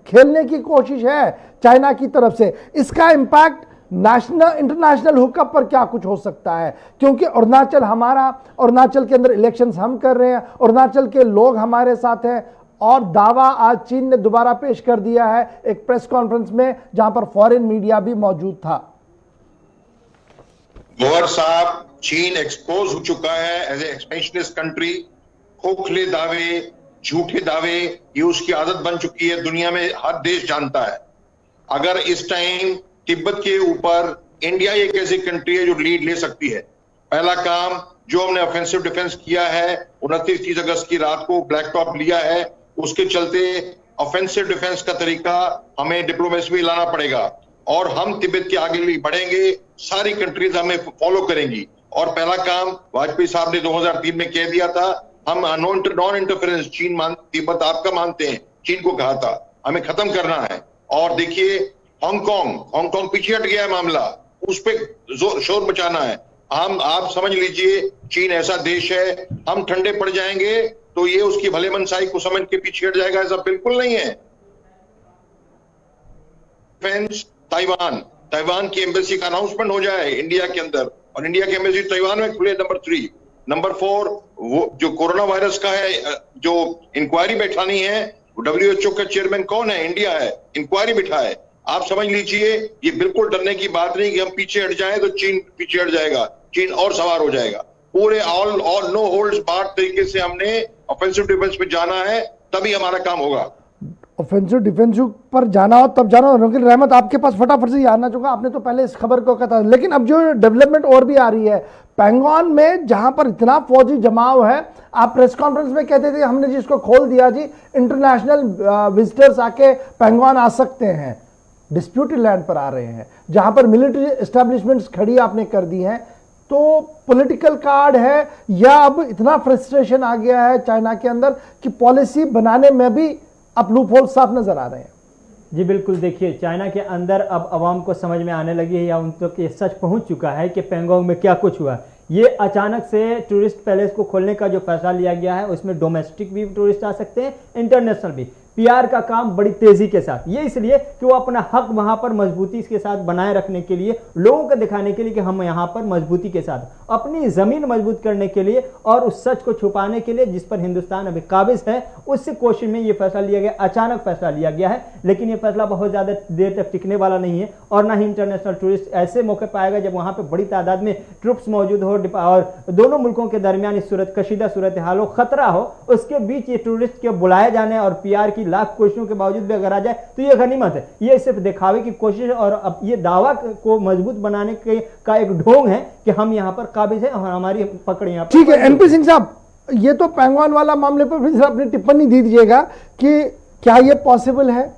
A: खेलने की कोशिश है चाइना की तरफ से, इसका इंपैक्ट नेशनल इंटरनेशनल हुकअप पर क्या कुछ हो सकता है? क्योंकि अरुणाचल हमारा, अरुणाचल के अंदर इलेक्शंस हम कर रहे हैं, अरुणाचल के लोग हमारे साथ हैं, और दावा आज चीन ने दोबारा पेश कर दिया है एक प्रेस कॉन्फ्रेंस में जहां पर फॉरेन मीडिया भी मौजूद था।
C: गौहर साहब, चीन एक्सपोज हो चुका है एज ए एक्सपेंशनिस्ट कंट्री। खोखले दावे, झूठे दावे, ये उसकी आदत बन चुकी है, दुनिया में हर देश जानता है। अगर इस टाइम तिब्बत के ऊपर इंडिया एक ऐसी कंट्री है जो लीड ले सकती है। पहला काम जो हमने ऑफेंसिव डिफेंस किया है, 29-30 अगस्त की रात को ब्लैक टॉप लिया है, उसके चलते ऑफेंसिव डिफेंस का तरीका हमें डिप्लोमेसी में लाना पड़ेगा, और हम तिब्बत के आगे भी बढ़ेंगे, सारी कंट्रीज हमें फॉलो करेंगी। और पहला काम वाजपेयी साहब ने 2003 में कह दिया था, हम नॉन इंटरफेरेंस, चीन तिब्बत आपका मानते हैं, चीन को कहा था, हमें खत्म करना है। और देखिए हांगकांग पीछे हट गया है मामला, उस पर शोर मचाना है। आप समझ लीजिए, चीन ऐसा देश है, हम ठंडे पड़ जाएंगे तो ये उसकी भले मनसाई को समझ के पीछे हट जाएगा, ऐसा बिल्कुल नहीं है। ताइवान की एम्बेसी का अनाउंसमेंट हो जाए इंडिया के अंदर, और इंडिया की एम्बेसी ताइवान में खुले। नंबर 3, नंबर 4, वो जो कोरोना वायरस का है, जो इंक्वायरी बैठानी है, WHO का चेयरमैन कौन है? इंडिया है, इंक्वायरी बिठाए। आप समझ लीजिए, ये बिल्कुल डरने की बात नहीं कि हम पीछे हट जाएं तो चीन पीछे हट जाएगा, चीन और सवार हो जाएगा। पूरे ऑल नो होल्ड्स बार्ड तरीके से हमने ऑफेंसिव डिफेंस पे जाना है, तभी हमारा काम होगा।
A: ऑफेंसिव डिफेंसिव पर जाना हो तब जाना हो। रकील रहमत, आपके पास फटाफट से आना चाहूंगा, आपने तो पहले इस खबर को कहा था, लेकिन अब जो डेवलपमेंट और भी आ रही है पैंगोंग में, जहां पर इतना फौजी जमाव है, आप प्रेस कॉन्फ्रेंस में कहते थे हमने जिसको खोल दिया जी, इंटरनेशनल विजिटर्स आके पैंगोंग आ सकते हैं, डिस्प्यूटेड लैंड पर आ रहे हैं, जहां पर मिलिट्री एस्टेब्लिशमेंट्स खड़ी आपने कर दी हैं। तो पॉलिटिकल कार्ड है या अब इतना फ्रस्ट्रेशन आ गया है चाइना के अंदर कि पॉलिसी बनाने में भी अब लूप होल साफ नजर आ रहे हैं?
F: जी बिल्कुल, देखिए चाइना के अंदर अब आवाम को समझ में आने लगी है या उन तक ये सच पहुंच चुका है कि पैंगोंग में क्या कुछ हुआ। ये अचानक से टूरिस्ट पैलेस को खोलने का जो फैसला लिया गया है, उसमें डोमेस्टिक भी टूरिस्ट आ सकते हैं, इंटरनेशनल भी। पीआर का काम बड़ी तेजी के साथ, ये इसलिए कि वो अपना हक वहां पर मजबूती के साथ बनाए रखने के लिए, लोगों को दिखाने के लिए कि हम यहां पर मजबूती के साथ अपनी जमीन मजबूत करने के लिए और उस सच को छुपाने के लिए जिस पर हिंदुस्तान अभी काबिज है, उससे कोशिश में ये फैसला लिया गया। अचानक फैसला लिया गया है, लेकिन ये फैसला बहुत ज्यादा देर तक टिकने वाला नहीं है और ना ही इंटरनेशनल टूरिस्ट ऐसे मौके पाएगा जब वहां पर बड़ी तादाद में ट्रुप्स मौजूद हो और दोनों मुल्कों के दरमियान इस कशीदा सूरत हाल हो, खतरा हो, उसके बीच ये टूरिस्ट के बुलाए जाने और पीआर की लाख कोशिशों के बावजूद भी अगर आ जाए तो ये गनीमत है। ये सिर्फ दिखावे की कोशिश और अब ये दावा को मजबूत बनाने के का एक ढोंग है कि हम यहाँ पर काबिज हैं और हमारी पकड़ यहाँ पर।
A: ठीक है एमपी सिंह साहब, ये तो पैंगोंग वाला मामले पर फिर अपनी टिप्पणी दे दीजिएगा कि क्या ये पॉसिबल है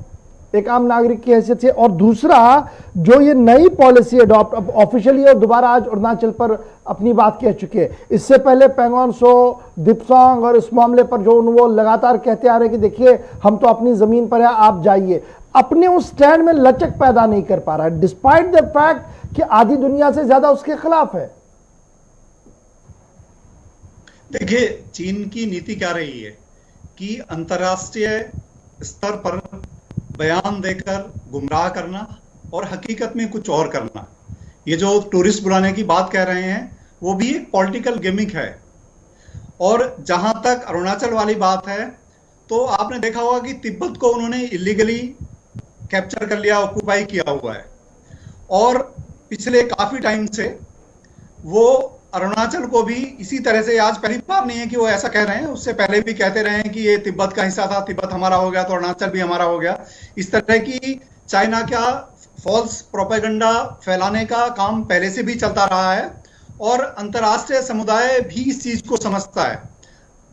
A: एक आम नागरिक की हैसियत से, और दूसरा जो ये नई पॉलिसी अडॉप्ट ऑफिशियली और दोबारा आज अरुणाचल पर अपनी बात कह चुके हैं, इससे पहले पैंगोंग सो दिप्सांग और इस मामले पर जो वो लगातार कहते आ रहे हैं कि देखिए हम तो अपनी जमीन पर है, आप जाइए, अपने उस स्टैंड में लचक पैदा नहीं कर पा रहा है डिस्पाइट द फैक्ट कि आधी दुनिया से ज्यादा उसके खिलाफ है।
D: देखिए चीन की नीति क्या रही है कि अंतर्राष्ट्रीय स्तर पर बयान देकर गुमराह करना और हकीकत में कुछ और करना। ये जो टूरिस्ट बुलाने की बात कह रहे हैं वो भी एक पॉलिटिकल गिमिक है। और जहां तक अरुणाचल वाली बात है तो आपने देखा होगा कि तिब्बत को उन्होंने इलीगली कैप्चर कर लिया, ऑक्यूपाई किया हुआ है और पिछले काफी टाइम से वो अरुणाचल को भी इसी तरह से, आज पहली बार नहीं है कि वो ऐसा कह रहे हैं, उससे पहले भी कहते रहे हैं कि ये तिब्बत का हिस्सा था, तिब्बत हमारा हो गया तो अरुणाचल भी हमारा हो गया। इस तरह की चाइना का फॉल्स प्रोपेगेंडा फैलाने का काम पहले से भी चलता रहा है और अंतर्राष्ट्रीय समुदाय भी इस चीज को समझता है।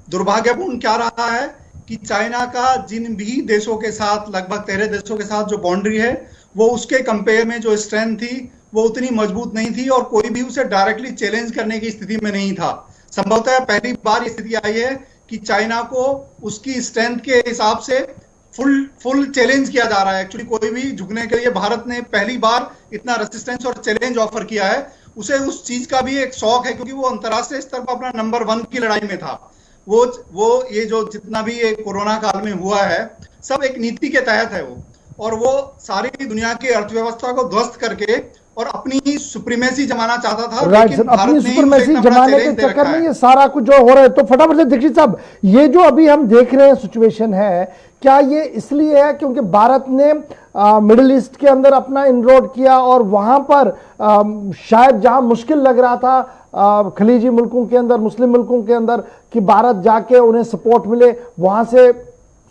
D: दुर्भाग्यपूर्ण क्या रहा है कि चाइना का जिन भी देशों के साथ, लगभग 13 देशों के साथ जो बाउंड्री है, वो उसके कंपेयर में जो स्ट्रेंथ थी वो उतनी मजबूत नहीं थी और कोई भी उसे डायरेक्टली चैलेंज करने की स्थिति में नहीं था। संभवतः पहली बार ये स्थिति आई है कि चाइना को उसकी स्ट्रेंथ के हिसाब से फुल चैलेंज किया जा रहा है। एक्चुअली कोई भी झुकने के लिए भारत ने पहली बार इतना रेसिस्टेंस और चैलेंज ऑफर किया है। उसे उस चीज का भी एक शौक है क्योंकि वो अंतर्राष्ट्रीय स्तर पर अपना नंबर 1 की लड़ाई में था। वो ये जो जितना भी ये कोरोना काल में हुआ है सब एक नीति के तहत है वो, और वो सारी दुनिया की अर्थव्यवस्था को ध्वस्त करके और अपनी ही सुप्रीमेसी जमाना चाहता था।
A: राइट सर, अपनी सुप्रीमेसी जमाने के चक्कर में ये सारा कुछ जो हो रहा है। तो फटाफट से दीक्षित साहब, ये जो अभी हम देख रहे हैं सिचुएशन है, क्या ये इसलिए है क्योंकि भारत ने मिडिल ईस्ट के अंदर अपना इनरोड किया और वहां पर शायद जहां मुश्किल लग रहा था खलीजी मुल्कों के अंदर, मुस्लिम मुल्कों के अंदर, कि भारत जाके उन्हें सपोर्ट मिले, वहां से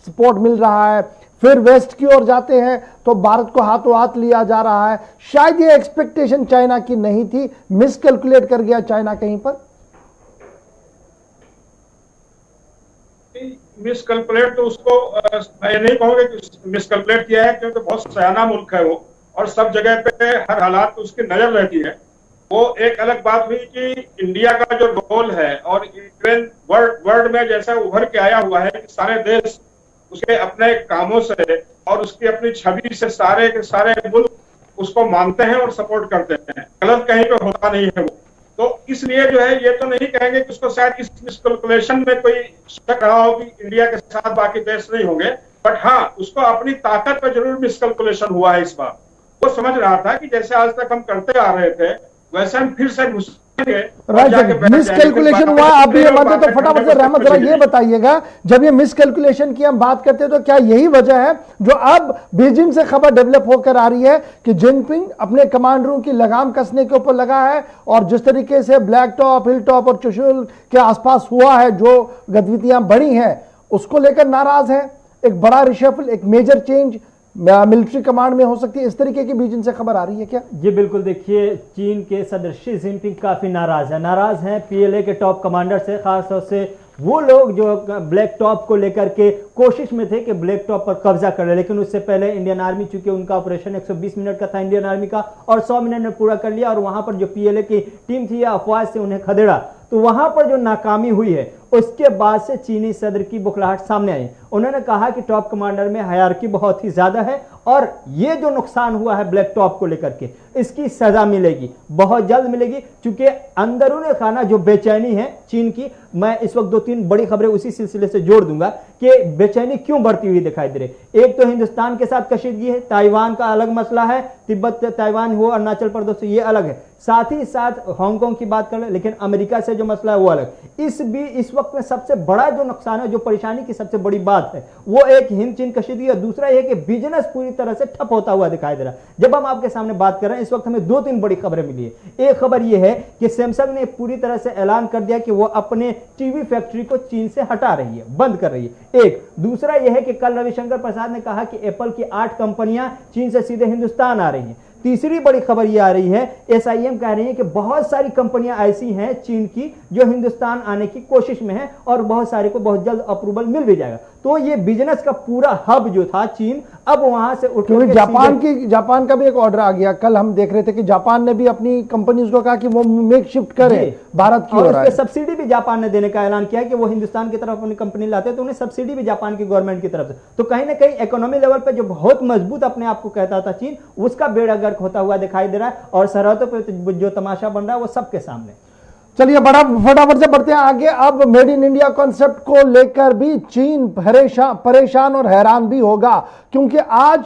A: सपोर्ट मिल रहा है, फिर वेस्ट की ओर जाते हैं तो भारत को हाथों हाथ लिया जा रहा है। शायद ये एक्सपेक्टेशन चाइना की नहीं थी, मिसकैलकुलेट कर गया चाइना कहीं पर।
E: मिसकैलकुलेट तो उसको मैं नहीं कहूंगा कि मिसकैलकुलेट किया है, क्योंकि बहुत सयाना मुल्क है वो और सब जगह पे हर हालात में उसकी नजर रहती है। वो एक अलग बात हुई कि इंडिया का जो रोल है और यूक्रेन वर्ल्ड में जैसा उभर के आया हुआ है कि सारे देश उसके अपने कामों से और उसकी अपनी छवि से सारे के सारे मुल्क उसको मानते हैं और सपोर्ट करते हैं। गलत कहीं पे होता नहीं है वो। तो इसलिए जो है ये तो नहीं कहेंगे कि उसको शायद इस मिसकैलकुलेशन में कोई शक रहा हो कि इंडिया के साथ बाकी देश नहीं होंगे, बट हाँ उसको अपनी ताकत पर जरूर मिसकैलकुलेशन हुआ है इस बार। वो समझ रहा था कि जैसे आज तक हम करते आ रहे थे वैसे फिर से घुसेंगे और
A: राइट,
E: जाके बैठ
A: मिस
E: जाएंगे।
A: कैलकुलेशन हुआ, आप भी ये मानते तो फटाफट से रहमत जरा ये बताइएगा, जब ये मिस कैलकुलेशन की हम बात करते हैं तो क्या यही वजह है जो अब बीजिंग से खबर डेवलप होकर आ रही है कि जिनपिंग अपने कमांडरों की लगाम कसने के ऊपर लगा है और जिस तरीके से ब्लैक टॉप, हिल टॉप और चुशुल के आसपास हुआ है, जो गतिविधियां बढ़ी हैं उसको लेकर नाराज है? एक बड़ा रिशफल, एक मेजर चेंज मिलिट्री कमांड में हो सकती है, इस तरीके की बीजिंग से खबर आ रही है क्या?
F: जी बिल्कुल, देखिए चीन के सदर शी जिनपिंग काफी नाराज हैं पीएलए के टॉप कमांडर से, खासतौर से वो लोग जो ब्लैक टॉप को लेकर के कोशिश में थे कि ब्लैक टॉप पर कब्जा कर ले, लेकिन उससे पहले इंडियन आर्मी, चूंकि उनका ऑपरेशन 120 मिनट का था इंडियन आर्मी का, और 100 मिनट में पूरा कर लिया, और वहां पर जो पीएलए की टीम थी या अफवाज से उन्हें खदेड़ा, तो वहां पर जो नाकामी हुई है उसके बाद से चीनी सदर की बुखलाहट सामने आई। उन्होंने कहा कि टॉप कमांडर में हायरार्की बहुत ही ज्यादा है और ये जो नुकसान हुआ है ब्लैक टॉप को लेकर के, इसकी सजा मिलेगी, बहुत जल्द मिलेगी, क्योंकि अंदरूनी खाना जो बेचैनी है चीन की, मैं इस वक्त 2-3 बड़ी खबरें उसी सिलसिले से जोड़ दूंगा कि बेचैनी क्यों बढ़ती हुई दिखाई दे रही। एक तो हिंदुस्तान के साथ कशीदगी है, ताइवान का अलग मसला है, तिब्बत ताइवान हो, अरुणाचल प्रदेश ये अलग है, साथ ही साथ हांगकांग की बात कर ले, लेकिन अमेरिका से जो मसला है वो अलग। इस वक्त में सबसे बड़ा जो नुकसान है, जो परेशानी की सबसे बड़ी बात है, वो एक हिंद चीन कशीदगी है, दूसरा यह कि बिजनेस पूरी तरह से ठप होता हुआ दिखाई दे रहा है। जब हम आपके सामने बात कर रहे हैं इस वक्त हमें 2-3 बड़ी खबरें मिली है। एक खबर यह है कि सैमसंग ने पूरी तरह से ऐलान कर दिया कि वो अपने टीवी फैक्ट्री को चीन से हटा रही है, बंद कर रही है। एक दूसरा यह है कि कल रविशंकर प्रसाद ने कहा कि एप्पल की 8 कंपनियां चीन से सीधे हिंदुस्तान आ रही हैं। तीसरी बड़ी खबर यह आ रही है, एसआईएम कह रही है कि बहुत सारी कंपनियां ऐसी हैं चीन की जो हिंदुस्तान आने की कोशिश में है और बहुत सारे को बहुत जल्द अप्रूवल मिल भी जाएगा। तो ये बिजनेस का पूरा हब जो था चीन, अब वहां से उठ
A: क्योंकि जापान का भी एक ऑर्डर आ गया। कल हम देख रहे थे कि जापान ने भी अपनी कंपनीज को कहा कि वो मेक शिफ्ट करें भारत की ओर।
F: सब्सिडी भी जापान ने देने का ऐलान किया है कि वो हिंदुस्तान की तरफ अपनी कंपनी लाते हैं तो उन्हें सब्सिडी भी जापान की गवर्नमेंट की तरफ से। तो कहीं ना कहीं इकोनॉमी लेवल पे जो बहुत मजबूत अपने आप को कहता था चीन, उसका बेड़ा गर्क होता हुआ दिखाई दे रहा है और सरहदों पर जो तमाशा बन रहा है वो सबके सामने।
A: चलिए बड़ा फटाफट से बढ़ते हैं आगे। अब मेड इन इंडिया कॉन्सेप्ट को लेकर भी चीन परेशान और हैरान भी होगा, क्योंकि आज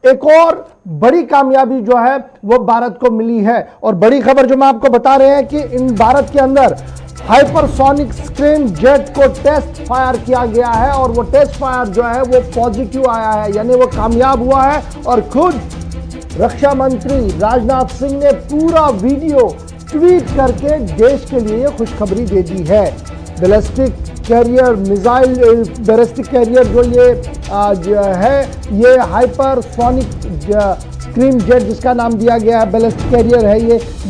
A: एक और बड़ी कामयाबी जो है वो भारत को मिली है। और बड़ी खबर जो मैं आपको बता रहे हैं कि इन भारत के अंदर हाइपरसोनिक स्क्रीम जेट को टेस्ट फायर किया गया है और वो टेस्ट फायर जो है वो पॉजिटिव आया है, यानी वो कामयाब हुआ है। और खुद रक्षा मंत्री राजनाथ सिंह ने पूरा वीडियो ट्वीट करके देश के लिए खुशखबरी दे दी है। Ballistic carrier missile, ballistic carrier जो है ये हाइपरसोनिक स्क्रीम जेट जिसका नाम दिया गया है बैलिस्टिक कैरियर है,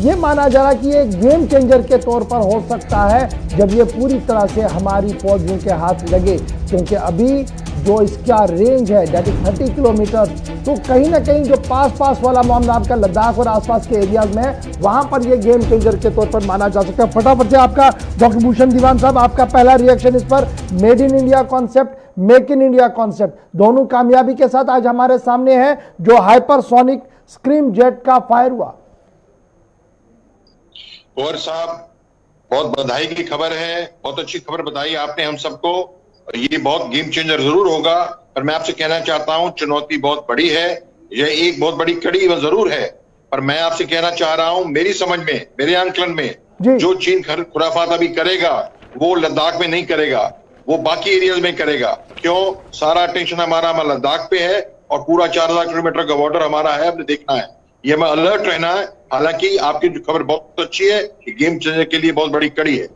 A: ये माना जा रहा है कि ये गेम चेंजर के तौर पर हो सकता है जब ये पूरी तरह से हमारी फौजियों के हाथ लगे, क्योंकि अभी जो इसका रेंज है दैट इज 30 किलोमीटर, तो कहीं ना कहीं जो पास वाला मामला आपका लद्दाख और आसपास के एरियाज में है, वहां पर ये गेम चेंजर के तौर पर माना जा सकता है। फटाफट से आपका डॉक्टर भूषण दीवान साहब, आपका पहला रिएक्शन इस पर। Made in India concept, make in India concept, दोनों कामयाबी के साथ आज हमारे सामने है जो हाइपरसोनिक स्क्रीम जेट का फायर हुआ।
C: और साहब बहुत बधाई की खबर है, बहुत अच्छी खबर बताई आपने हम सबको। ये बहुत गेम चेंजर जरूर होगा, पर मैं आपसे कहना चाहता हूं चुनौती बहुत बड़ी है, यह एक बहुत बड़ी कड़ी जरूर है, पर मैं आपसे कहना चाह रहा हूं मेरी समझ में, मेरे आंकलन में, जो चीन खुराफात अभी करेगा वो लद्दाख में नहीं करेगा, वो बाकी एरियाज में करेगा। क्यों? सारा अटेंशन हमारा लद्दाख पे है और पूरा 4000 किलोमीटर का बॉर्डर हमारा है, हमने देखना है, ये हमें अलर्ट रहना है। हालांकि आपकी जो खबर बहुत अच्छी है, गेम चेंजर के लिए बहुत बड़ी कड़ी है।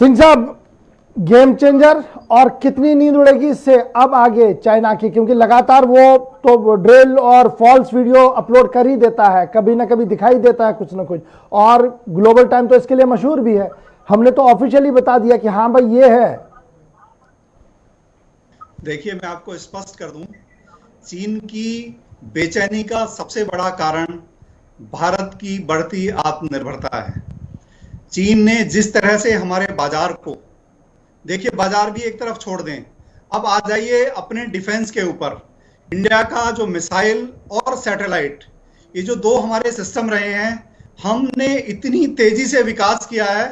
A: सिंह साहब, गेम चेंजर और कितनी नींद उड़ेगी इससे अब आगे चाइना की, क्योंकि लगातार वो तो ड्रिल और फॉल्स वीडियो अपलोड कर ही देता है, कभी ना कभी दिखाई देता है कुछ ना कुछ, और ग्लोबल टाइम तो इसके लिए मशहूर भी है। हमने तो ऑफिशियली बता दिया कि हाँ भाई ये है।
D: देखिए मैं आपको स्पष्ट कर दूं, चीन की बेचैनी का सबसे बड़ा कारण भारत की बढ़ती आत्मनिर्भरता है। चीन ने जिस तरह से हमारे बाजार को, देखिए बाजार भी एक तरफ छोड़ दें, अब आ जाइए अपने डिफेंस के ऊपर। इंडिया का जो मिसाइल और सैटेलाइट, ये जो दो हमारे सिस्टम रहे हैं, हमने इतनी तेजी से विकास किया है,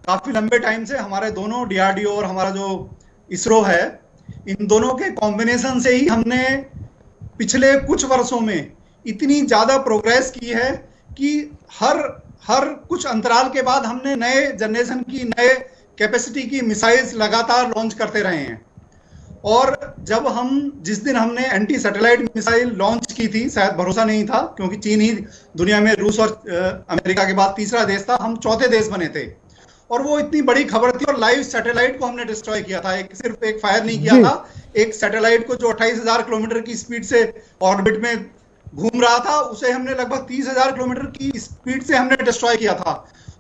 D: काफी लंबे टाइम से हमारे दोनों डीआरडीओ और हमारा जो इसरो है, इन दोनों के कॉम्बिनेशन से ही हमने पिछले कुछ वर्षों में इतनी ज्यादा प्रोग्रेस की है कि हर कुछ अंतराल के बाद हमने नए जनरेशन की, नए कैपेसिटी की मिसाइल्स लगातार लॉन्च करते रहे हैं। और जब जिस दिन हमने एंटी सैटेलाइट मिसाइल लॉन्च की थी, शायद भरोसा नहीं था, क्योंकि चीन ही दुनिया में रूस और अमेरिका के बाद तीसरा देश था, हम चौथे देश बने थे। और वो इतनी बड़ी खबर थी, और लाइव सैटेलाइट को हमने डिस्ट्रॉय किया था, सिर्फ एक फायर नहीं किया था, एक सैटेलाइट को जो 28,000 किलोमीटर की स्पीड से ऑर्बिट में घूम रहा था, उसे हमने लगभग 30,000 किलोमीटर की स्पीड से हमने डिस्ट्रॉय किया था।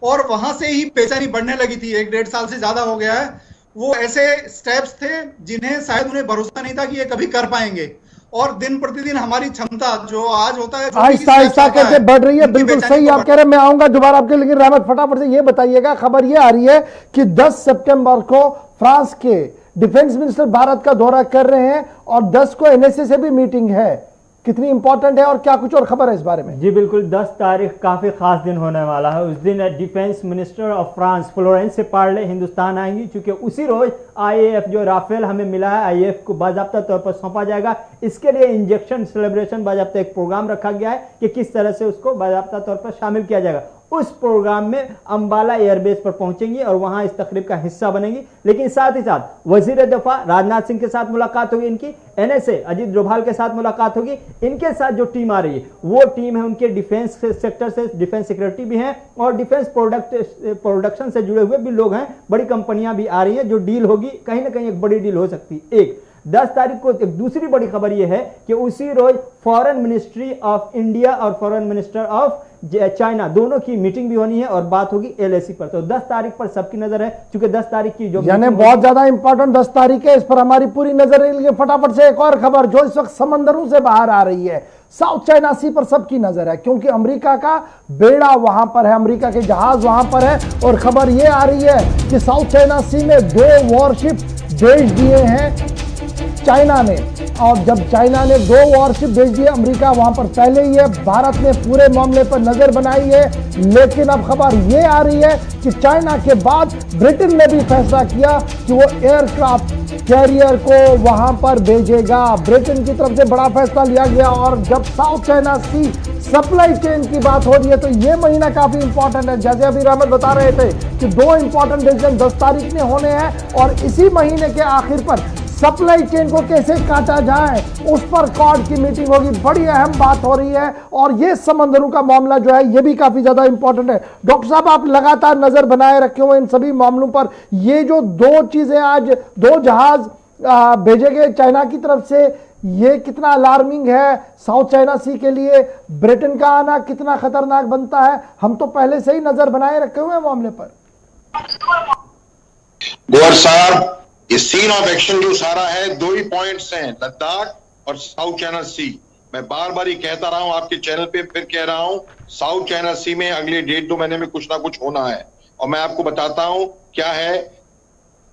D: और वहां से ही बेचैनी बढ़ने लगी थी, 1-1.5 साल से ज्यादा हो गया है। वो ऐसे स्टेप्स थे जिन्हें शायद उन्हें भरोसा नहीं था कि ये कभी कर पाएंगे। और दिन प्रतिदिन हमारी क्षमता जो आज होता है,
A: आहिस्ता आहिस्ता करके बढ़ रही है। बिल्कुल सही आप कह रहे हैं, मैं आऊंगा दोबारा आपके, लेकिन रहमत फटाफट से ये बताइएगा, खबर ये आ रही है कि 10 सितंबर को फ्रांस के डिफेंस मिनिस्टर भारत का दौरा कर रहे हैं और 10 को एनएसए से भी मीटिंग है। कितनी इंपॉर्टेंट है और क्या कुछ और खबर है इस बारे में?
F: जी बिल्कुल, 10 तारीख काफ़ी खास दिन होने वाला है। उस दिन defence minister of France Florence से पार्ले हिंदुस्तान आएंगी, क्योंकि उसी रोज आईएएफ जो राफेल हमें मिला है, आईएएफ को बाकायदा तौर पर सौंपा जाएगा। इसके लिए इंजेक्शन सेलिब्रेशन बाकायदा एक प्रोग्राम रखा गया है कि किस तरह से उसको बाकायदा तौर पर शामिल किया जाएगा। उस प्रोग्राम में अंबाला एयरबेस पर पहुंचेंगी और वहां इस तकरीब का हिस्सा बनेंगी। लेकिन साथ ही साथ वजीर दफा राजनाथ सिंह के साथ मुलाकात होगी इनकी, एनएसए अजीत डोभाल के साथ मुलाकात होगी। इनके साथ जो टीम आ रही है वो टीम है उनके डिफेंस सेक्टर से, डिफेंस सेक्रेटरी भी हैं और डिफेंस प्रोडक्शन से जुड़े हुए भी लोग हैं। बड़ी कंपनियां भी आ रही हैं। जो डील होगी कहीं ना कहीं एक बड़ी डील हो सकती है। 10 तारीख को एक दूसरी बड़ी खबर यह है कि उसी रोज फॉरेन मिनिस्ट्री ऑफ इंडिया और फॉरेन मिनिस्टर ऑफ चाइना दोनों की मीटिंग भी होनी है और बात होगी एलएसी पर। तो 10 तारीख पर सबकी नजर है, क्योंकि 10 तारीख की जो
A: यानी बहुत ज्यादा इंपॉर्टेंट 10 तारीख है, इस पर हमारी पूरी नजर है। फटाफट से एक और खबर जो इस वक्त समंदरों से बाहर आ रही है, साउथ चाइना सी पर सबकी नजर है, क्योंकि अमेरिका का बेड़ा वहां पर है, अमेरिका के जहाज वहां पर है। और खबर यह आ रही है कि साउथ चाइना सी में 2 वॉरशिप भेज दिए हैं चाइना ने। और जब चाइना ने 2 वॉरशिप भेज दिए, अमेरिका वहां पर पहले ही है। भारत ने पूरे मामले पर नजर बनाई है, लेकिन अब खबर यह आ रही है कि चाइना के बाद ब्रिटेन ने भी फैसला किया कि वो एयरक्राफ्ट कैरियर को वहां पर भेजेगा। ब्रिटेन की तरफ से बड़ा फैसला लिया गया। और जब south China C supply chain की बात हो रही है तो यह महीना काफी इंपॉर्टेंट है। जैसे अभी रहमत बता रहे थे कि 2 इंपॉर्टेंट डिसीजन 10 तारीख में होने हैं और इसी महीने के आखिर पर सप्लाई चेन को कैसे काटा जाए उस पर क्वाड की मीटिंग होगी। बड़ी अहम बात हो रही है और ये समंदरों का मामला जो है ये भी काफी ज्यादा इंपॉर्टेंट है। डॉक्टर साहब, आप लगातार नजर बनाए रखे हुए इन सभी मामलों पर। ये जो 2 चीजें, आज 2 जहाज भेजे गए चाइना की तरफ से, ये कितना अलार्मिंग है साउथ चाइना सी के लिए? ब्रिटेन का आना कितना खतरनाक बनता है? हम तो पहले से ही नजर बनाए रखे हुए हैं मामले पर।
C: गोवर साहब, ये सीन ऑफ एक्शन जो सारा है 2 ही पॉइंट्स हैं, लद्दाख और साउथ चाइना सी। मैं बार बार ही कहता रहा हूं आपके चैनल पे, फिर कह रहा हूं, साउथ चाइना सी में अगले 1.5-2 महीने में कुछ ना कुछ होना है। और मैं आपको बताता हूं क्या है।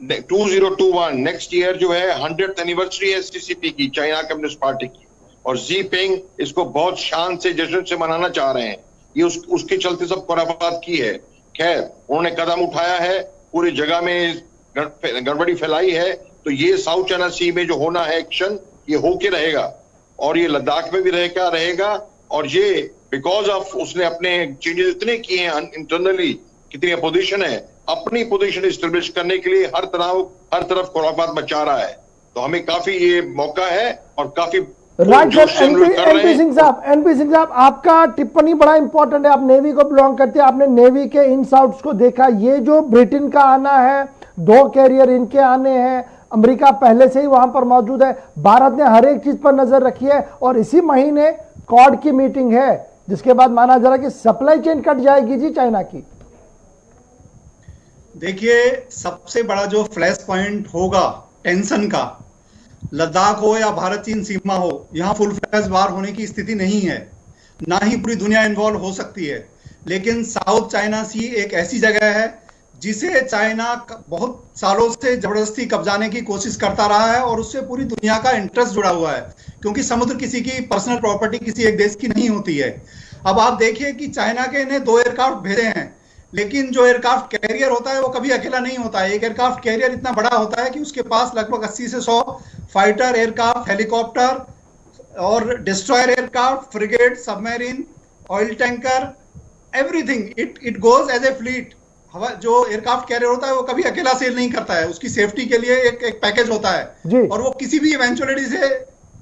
C: 2021 नेक्स्ट ईयर जो है 100th एनिवर्सरी है सीसीपी की, चाइना कम्युनिस्ट पार्टी की, और जी पिंग इसको बहुत शान से, जश्न से मनाना चाह रहे हैं। ये उसके चलते सब खुराफात की है। खैर, उन्होंने कदम उठाया है, पूरी जगह में गड़बड़ी फैलाई है। तो ये साउथ चाइना सी में जो होना है एक्शन, ये होके रहेगा और ये लद्दाख में भी रहेगा। और ये बिकॉज ऑफ उसने अपने चेंजेस इतने किए हैं इंटरनली, कितनी अपोजिशन है, अपनी पोजीशन एस्टेब्लिश करने के लिए हर तरफ खुराफात मचा रहा है। तो हमें काफी ये मौका है और काफी
A: राइट। एनपी सिंह साहब, आपका टिप्पणी बड़ा इंपॉर्टेंट है। आप नेवी को बिलोंग करते हैं, आपने नेवी के इन्स आउट्स को देखा। ये जो ब्रिटेन का आना है, 2 कैरियर इनके आने हैं, अमेरिका पहले से ही वहां पर मौजूद है। भारत ने हर एक चीज पर नजर रखी है और इसी महीने क्वाड की मीटिंग है, जिसके बाद माना जा रहा है कि सप्लाई चेन कट जाएगी जी चाइना की।
D: देखिए, सबसे बड़ा जो फ्लैश पॉइंट होगा टेंशन का, लद्दाख हो या भारत चीन सीमा हो, यहां फुल फ्लैश वार होने की स्थिति नहीं है, ना ही पूरी दुनिया इन्वॉल्व हो सकती है। लेकिन साउथ चाइना सी एक ऐसी जगह है जिसे चाइना बहुत सालों से जबरदस्ती कब्जाने की कोशिश करता रहा है और उससे पूरी दुनिया का इंटरेस्ट जुड़ा हुआ है, क्योंकि समुद्र किसी की पर्सनल प्रॉपर्टी किसी एक देश की नहीं होती है। अब आप देखिए कि चाइना के ने 2 एयरक्राफ्ट भेजे हैं, लेकिन जो एयरक्राफ्ट कैरियर होता है वो कभी अकेला नहीं होता है। एक एयरक्राफ्ट कैरियर इतना बड़ा होता है कि उसके पास लगभग 80 से 100 फाइटर एयरक्राफ्ट, हेलीकॉप्टर और destroyer aircraft, frigate, submarine, oil tanker everything it goes as a fleet. हवा जो एयरक्राफ्ट कैरियर होता है वो कभी अकेला सेल नहीं करता है, उसकी सेफ्टी के लिए एक पैकेज होता
A: जी।
D: है और वो किसी भी इवेंचुअलिटी से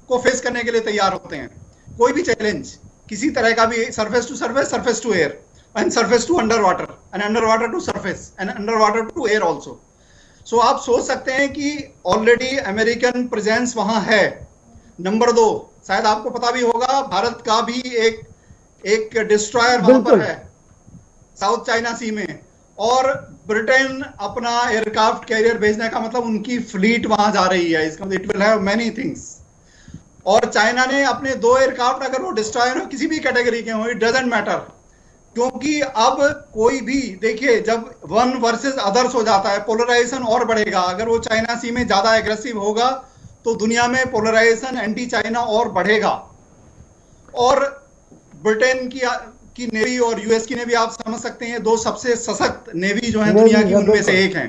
D: को फेस करने के लिए तैयार होते हैं। कोई भी चैलेंज किसी तरह का भी, surface to surface, surface to air and surface to under water and under water to surface and under water to air also. So आप सोच सकते हैं कि ऑलरेडी अमेरिकन प्रेजेंस वहां है। नंबर 2, शायद आपको पता भी होगा, भारत का भी एक डिस्ट्रॉयर वहां पर है साउथ चाइना सी में, और ब्रिटेन अपना एयरक्राफ्ट कैरियर भेजने का मतलब उनकी फ्लीट वहां जा रही है। इसका मतलब it will have many things. और चाइना ने अपने 2 एयरक्राफ्ट, अगर वो डिस्ट्रॉयर हो किसी भी कैटेगरी के हो, इट डजंट मैटर, क्योंकि अब कोई भी देखिए जब वन वर्सेस अदर्स हो जाता है पोलराइजेशन और बढ़ेगा। अगर वो चाइना सी में ज्यादा एग्रेसिव होगा तो दुनिया में पोलराइजेशन एंटी चाइना और बढ़ेगा। और ब्रिटेन की नेवी और यूएस की नेवी आप समझ सकते हैं 2 सबसे सशक्त नेवी जो है दुनिया की उनमें से एक है।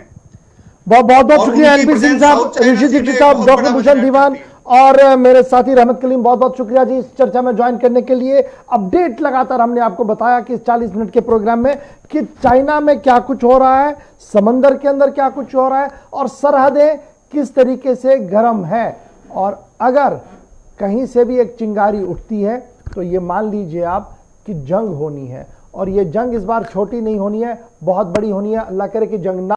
A: बहुत बहुत
D: और
A: शुक्रिया
D: उनकी
A: एनपी सिंह
D: presence
A: साहब,
D: साउथ चाइना
A: ऋषि
D: सी में
A: दीक्षित साहब,
D: बहुत
A: डॉक्टर
D: बड़ा
A: भूषण
D: वजन
A: दीवान
D: रखती है।
A: और मेरे साथी रहमत कलीम, बहुत बहुत शुक्रिया जी इस चर्चा में ज्वाइन करने के लिए। अपडेट लगातार हमने आपको बताया कि इस 40 मिनट के प्रोग्राम में कि चाइना में क्या कुछ हो रहा है, समंदर के अंदर क्या कुछ हो रहा है और सरहदें किस तरीके से गर्म है। और अगर कहीं से भी एक चिंगारी उठती है तो ये मान लीजिए आप कि जंग होनी है, और ये जंग इस बार छोटी नहीं होनी है, बहुत बड़ी होनी है। अल्लाह करे कि जंग ना